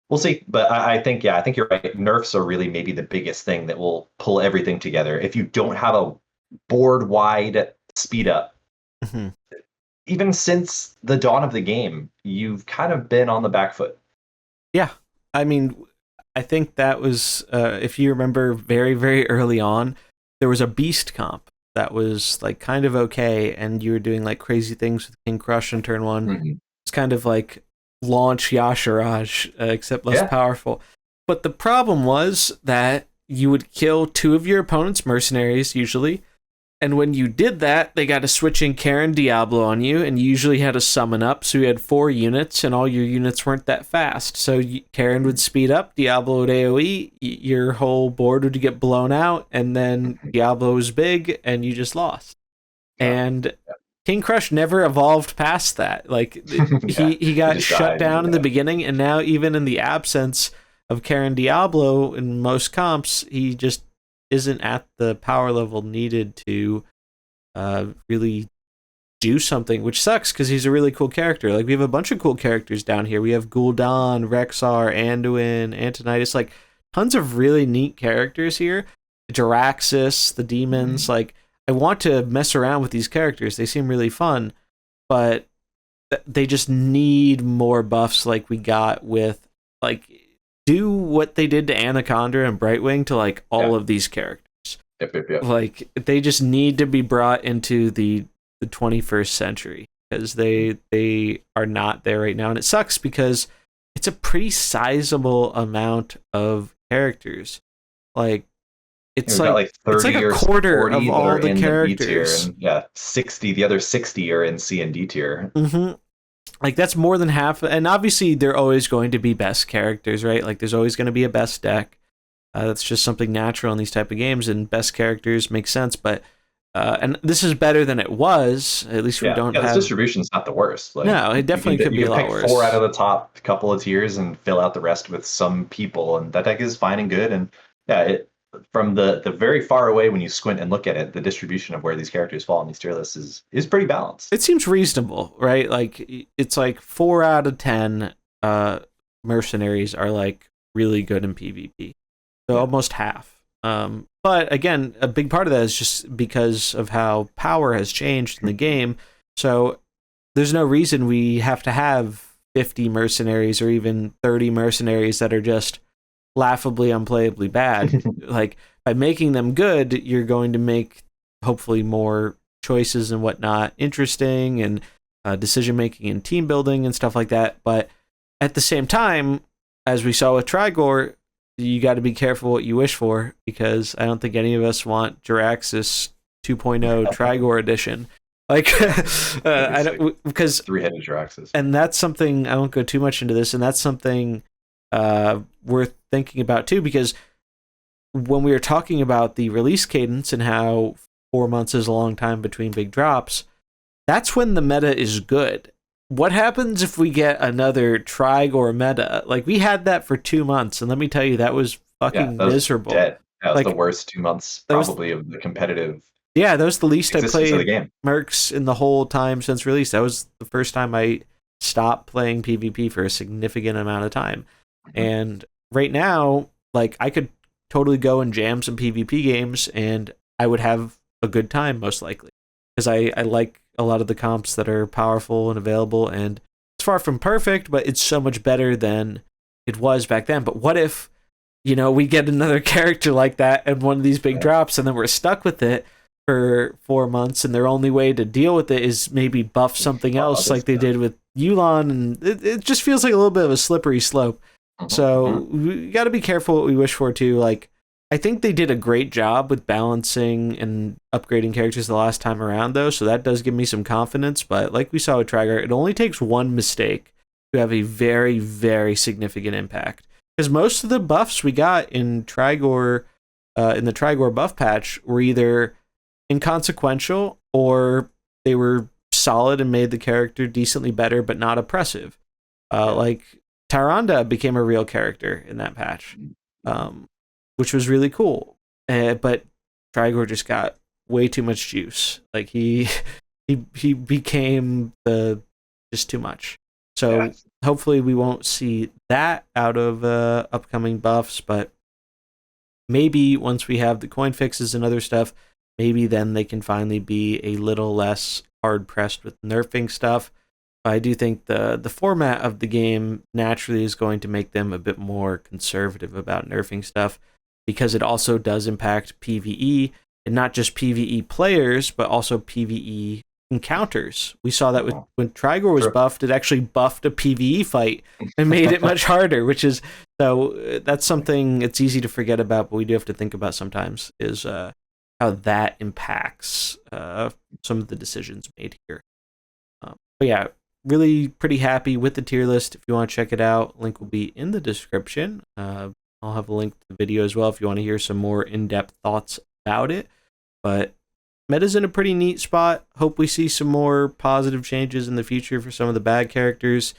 we'll see. But I think you're right. Nerfs are really maybe the biggest thing that will pull everything together. If you don't have a board wide speed up, even since the dawn of the game, you've kind of been on the back foot. Yeah. I mean, I think that was, if you remember very, very early on, there was a beast comp that was like kind of okay, and you were doing like crazy things with King Crush in turn one. It's kind of like launch Yasharaj, except less powerful. But the problem was that you would kill 2 of your opponent's mercenaries usually, and when you did that, they got to switch in Karen Diablo on you, and you usually had to summon up, so you had 4 units, and all your units weren't that fast. So Karen would speed up, Diablo would AoE, your whole board would get blown out, and then Diablo was big, and you just lost. And King Crush never evolved past that. Like, he got shut down in the beginning, and now even in the absence of Karen Diablo in most comps, he just isn't at the power level needed to really do something, which sucks because he's a really cool character. Like, we have a bunch of cool characters down here. We have Gul'dan, Rexxar, Anduin, Antonidas, like tons of really neat characters here. Jaraxxus, the demons. Like, I want to mess around with these characters. They seem really fun, but they just need more buffs like we got with, like, do what they did to Anaconda and Brightwing to like all of these characters. Yep. Like they just need to be brought into the 21st century because they are not there right now, and it sucks because it's a pretty sizable amount of characters. Like We've got like 30 it's like a or quarter 40 of that all are the in the B tier, characters. and 60. The other 60 are in C and D tier. Mm-hmm. Like that's more than half, and obviously they're always going to be best characters, right? Like there's always going to be a best deck. That's just something natural in these type of games, and best characters make sense. But and this is better than it was. At least we don't This have. distribution's not the worst. Like No, it definitely could be you a can lot pick worse. 4 out of the top couple of tiers and fill out the rest with some people, and that deck is fine and good. And from the very far away when you squint and look at it, the distribution of where these characters fall in these tier lists is pretty balanced. It seems reasonable, right? Like it's like 4 out of 10 mercenaries are like really good in PvP, so almost half. But again, a big part of that is just because of how power has changed in the game. So there's no reason we have to have 50 mercenaries or even 30 mercenaries that are just laughably unplayably bad. Like by making them good, you're going to make hopefully more choices and whatnot interesting, and decision making and team building and stuff like that. But at the same time, as we saw with Trigor, you got to be careful what you wish for, because I don't think any of us want Jiraxis 2.0 Trigor edition. Like, I don't, because 3-headed Jiraxis. And that's something, I won't go too much into this, and that's something worth thinking about too, because when we were talking about the release cadence and how 4 months is a long time between big drops, that's when the meta is good. What happens if we get another Trigor meta? Like, we had that for 2 months, and let me tell you, that was fucking miserable. Dead. That was like, the worst 2 months probably of the competitive. Yeah, that was the least I played of the game. Mercs in the whole time since release. That was the first time I stopped playing PvP for a significant amount of time. Mm-hmm. And right now, like, I could totally go and jam some PvP games, and I would have a good time, most likely. Because I like a lot of the comps that are powerful and available, and it's far from perfect, but it's so much better than it was back then. But what if, we get another character like that and one of these big drops, and then we're stuck with it for 4 months, and their only way to deal with it is maybe buff something else like they did with Yulon, and it just feels like a little bit of a slippery slope. So we got to be careful what we wish for too. Like, I think they did a great job with balancing and upgrading characters the last time around, though, so that does give me some confidence. But like we saw with Trigor, it only takes one mistake to have a very, very significant impact. Because most of the buffs we got in Trigor, in the Trigor buff patch, were either inconsequential or they were solid and made the character decently better, but not oppressive. Like Tyrande became a real character in that patch, which was really cool. But Trigor just got way too much juice. Like he became just too much. So hopefully we won't see that out of upcoming buffs, but maybe once we have the coin fixes and other stuff, maybe then they can finally be a little less hard pressed with nerfing stuff. I do think the format of the game naturally is going to make them a bit more conservative about nerfing stuff, because it also does impact PvE, and not just PvE players, but also PvE encounters. We saw that when Trigor was buffed, it actually buffed a PvE fight and made it much harder, which is, so that's something it's easy to forget about, but we do have to think about sometimes, is how that impacts some of the decisions made here. But yeah, really pretty happy with the tier list. If you want to check it out, link will be in the description. I'll have a link to the video as well if you want to hear some more in-depth thoughts about it. But meta's in a pretty neat spot. Hope we see some more positive changes in the future for some of the bad characters.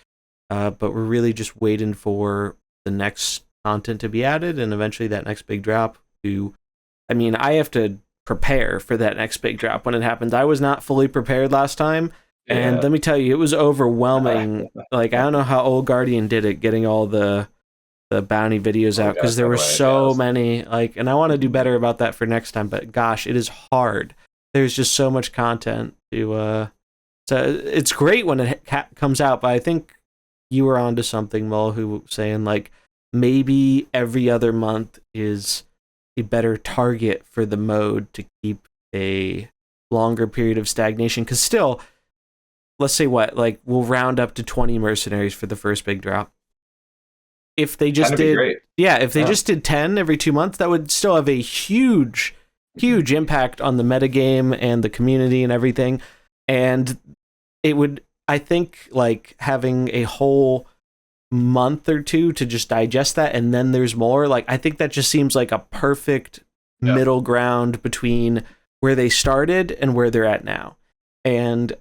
But we're really just waiting for the next content to be added, and eventually that next big drop I have to prepare for that next big drop when it happens. I was not fully prepared last time. And let me tell you, it was overwhelming. Like, I don't know how Old Guardian did it, getting all the bounty videos out, because there were so many. Like, and I want to do better about that for next time. But gosh, it is hard. There's just so much content to So it's great when it comes out, but I think you were onto something, Mullahoo, saying like maybe every other month is a better target for the mode to keep a longer period of stagnation. Because still, let's say what, like we'll round up to 20 mercenaries for the first big drop. If they just That'd be did, great. yeah, if they just did 10 every 2 months, that would still have a huge impact on the metagame and the community and everything. And it would, I think, like having a whole month or two to just digest that and then there's more, like I think that just seems like a perfect middle ground between where they started and where they're at now. And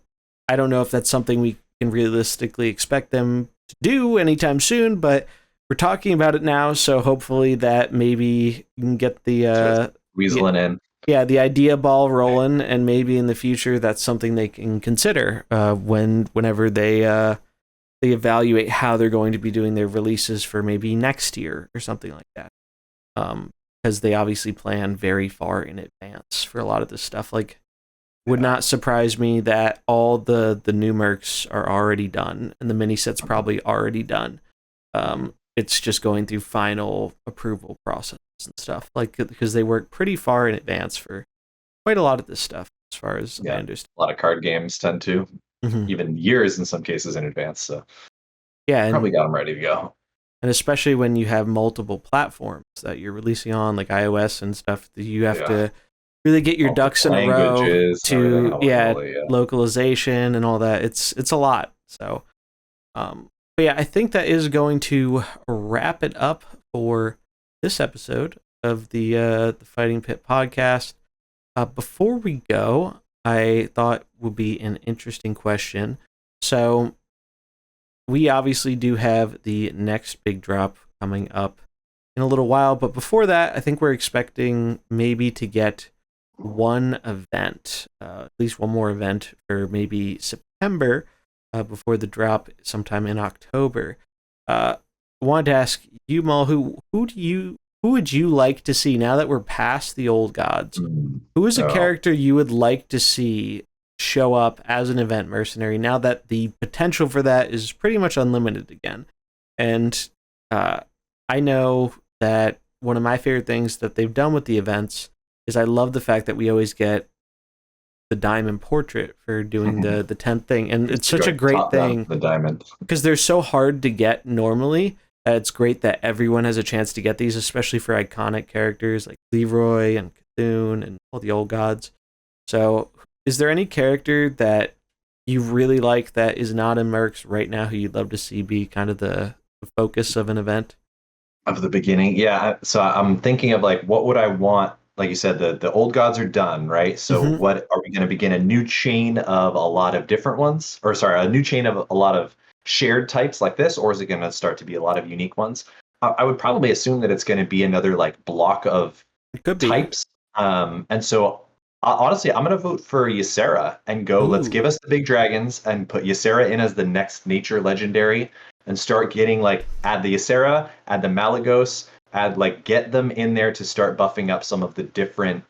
I don't know if that's something we can realistically expect them to do anytime soon, but we're talking about it now, so hopefully that maybe you can get the weaseling in. Yeah, the idea ball rolling, and maybe in the future that's something they can consider whenever they evaluate how they're going to be doing their releases for maybe next year or something like that. Because they obviously plan very far in advance for a lot of this stuff. Like, would not surprise me that all the new mercs are already done and the mini sets probably already done. It's just going through final approval process and stuff, like because they work pretty far in advance for quite a lot of this stuff, as far as I understand. A lot of card games tend to, even years in some cases in advance. So yeah, probably got them ready to go. And especially when you have multiple platforms that you're releasing on, like iOS and stuff, you have to really get your ducks in a row to localization and all that. It's a lot. So, but yeah, I think that is going to wrap it up for this episode of the Fighting Pit podcast. Before we go, I thought would be an interesting question. So we obviously do have the next big drop coming up in a little while, but before that, I think we're expecting maybe to get one event, at least one more event for maybe September, before the drop sometime in October. I wanted to ask you, Mullahoo, who would you like to see now that we're past the old gods? Who is a character you would like to see show up as an event mercenary now that the potential for that is pretty much unlimited again? And I know that one of my favorite things that they've done with the events is I love the fact that we always get the diamond portrait for doing the 10th thing, and it's such a great thing, the diamond, because they're so hard to get normally. It's great that everyone has a chance to get these, especially for iconic characters like Leroy and Cthulhu and all the old gods. So is there any character that you really like that is not in Mercs right now who you'd love to see be kind of the focus of an event? Of the beginning, yeah. So I'm thinking of like, what would I want? Like you said, the old gods are done, right? So what are we going to begin a new chain of a lot of different ones? Or sorry, a new chain of a lot of shared types like this? Or is it going to start to be a lot of unique ones? I would probably assume that it's going to be another like block of types. And so honestly, I'm going to vote for Ysera and go, let's give us the big dragons and put Ysera in as the next nature legendary and start getting like, add the Ysera, add the Malagos, get them in there to start buffing up some of the different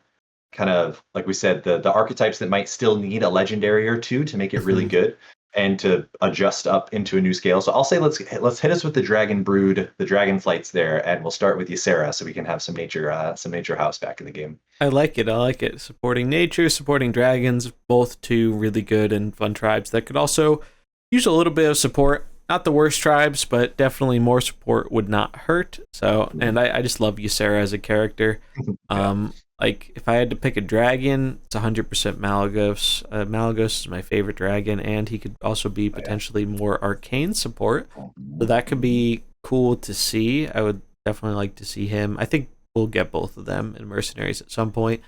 kind of, like we said, the archetypes that might still need a legendary or two to make it really good and to adjust up into a new scale. So I'll say let's hit us with the Dragon Brood, the Dragon Flights there, and we'll start with Ysera so we can have some nature house back in the game. I like it. Supporting nature, supporting dragons, both two really good and fun tribes that could also use a little bit of support. Not the worst tribes, but definitely more support would not hurt. So, and I just love Ysera as a character. Like, if I had to pick a dragon, it's 100% Malagos. Malagos is my favorite dragon, and he could also be potentially more arcane support. So that could be cool to see. I would definitely like to see him. I think we'll get both of them in Mercenaries at some point.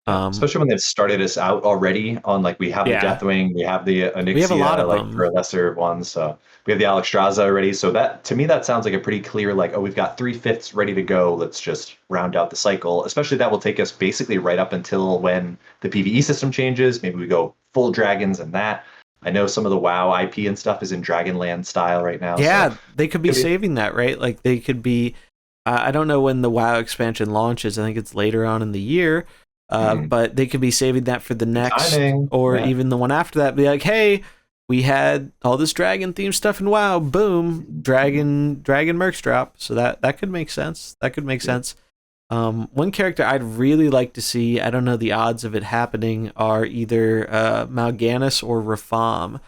Especially when they've started us out already on, like, we have the Deathwing, we have the Onyxia, we have a lot of like them. for a lesser ones. So we have the Alexstrasza already. So that, to me, that sounds like a pretty clear, like, oh, we've got 3/5 ready to go. Let's just round out the cycle. Especially that will take us basically right up until when the PvE system changes. Maybe we go full dragons and that. I know some of the WoW IP and stuff is in Dragonland style right now. Yeah, so they could be saving that, right? Like, they could be, I don't know when the WoW expansion launches. I think it's later on in the year. But they could be saving that for the next, or even the one after that. Be like, hey, we had all this dragon theme stuff, and wow, boom, dragon mercs drop. So that could make sense. That could make sense. One character I'd really like to see, I don't know the odds of it happening, are either Mal'Ganis or Rafam.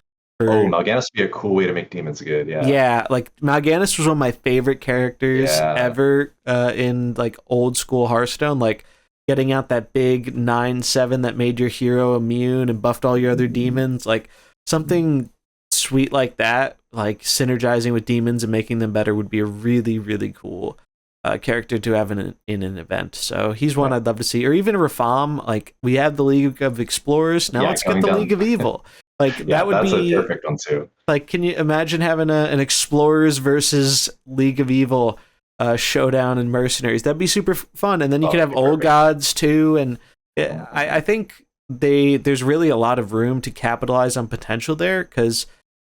Mal'Ganis would be a cool way to make demons good. Yeah, like Mal'Ganis was one of my favorite characters ever in like old school Hearthstone. Like getting out that big 9/7 that made your hero immune and buffed all your other demons. Like something sweet like that, like synergizing with demons and making them better would be a really, really cool character to have in an event. So he's one I'd love to see. Or even Rafam. Like we have the League of Explorers. Now let's get the League of Evil. Like that would be a perfect one too. Like, can you imagine having an Explorers versus League of Evil showdown in Mercenaries? That'd be super fun. And then you could have Old Gods too. And I think there's really a lot of room to capitalize on potential there, because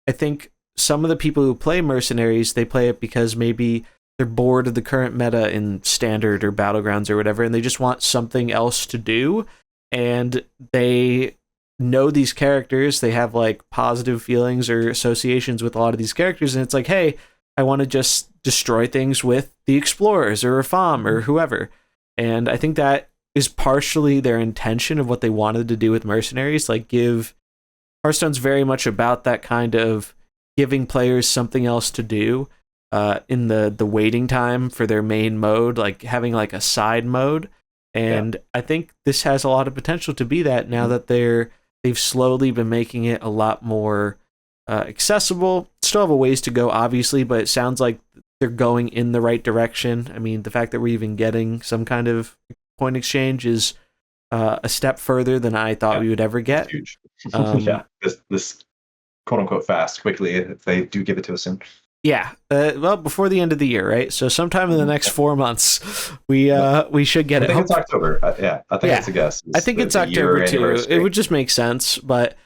I think some of the people who play Mercenaries, they play it because maybe they're bored of the current meta in Standard or Battlegrounds or whatever, and they just want something else to do. And they know these characters, they have like positive feelings or associations with a lot of these characters, and it's like, hey, I want to just destroy things with the Explorers or Rafam or whoever. And I think that is partially their intention of what they wanted to do with Mercenaries. Like, Hearthstone's very much about that kind of giving players something else to do in the waiting time for their main mode, like having like a side mode. And I think this has a lot of potential to be that now that they've slowly been making it a lot more accessible. Still have a ways to go, obviously, but it sounds like they're going in the right direction. I mean, the fact that we're even getting some kind of point exchange is a step further than I thought we would ever get. Huge. This quote unquote fast, quickly, if they do give it to us soon. Yeah, well, before the end of the year, right? So sometime in the next 4 months, we should get it. I think it's October. I think it's a guess. I think it's October too. It would just make sense, but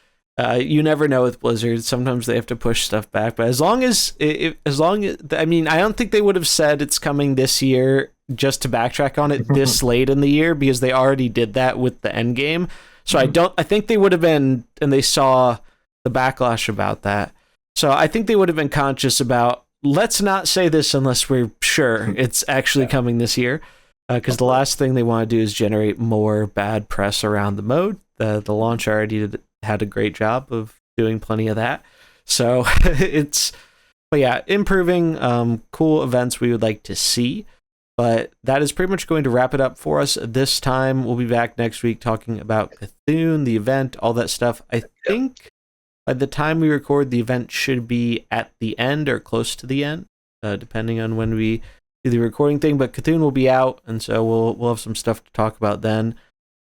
you never know with Blizzard. Sometimes they have to push stuff back. But as long as I mean, I don't think they would have said it's coming this year just to backtrack on it this late in the year, because they already did that with the Endgame. So I think they would have been, and they saw the backlash about that. So I think they would have been conscious about, let's not say this unless we're sure it's actually coming this year, because the last thing they want to do is generate more bad press around the mode. The launch already had a great job of doing plenty of that. So but yeah, improving, cool events we would like to see. But that is pretty much going to wrap it up for us this time. We'll be back next week talking about Cthulhu, the event, all that stuff. I think by the time we record, the event should be at the end or close to the end, depending on when we do the recording thing. But Cthulhu will be out, and so we'll have some stuff to talk about then.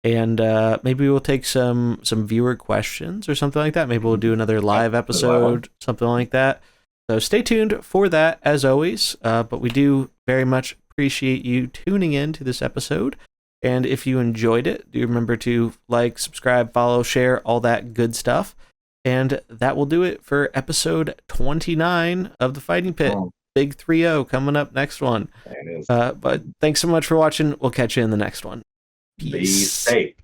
And maybe we'll take some viewer questions or something like that. Maybe we'll do another live episode, something like that. So stay tuned for that, as always. But we do very much appreciate you tuning in to this episode. And if you enjoyed it, do remember to like, subscribe, follow, share, all that good stuff. And that will do it for episode 29 of The Fighting Pit. Big 3-0 coming up next one. There it is. But thanks so much for watching. We'll catch you in the next one. Peace. Be safe.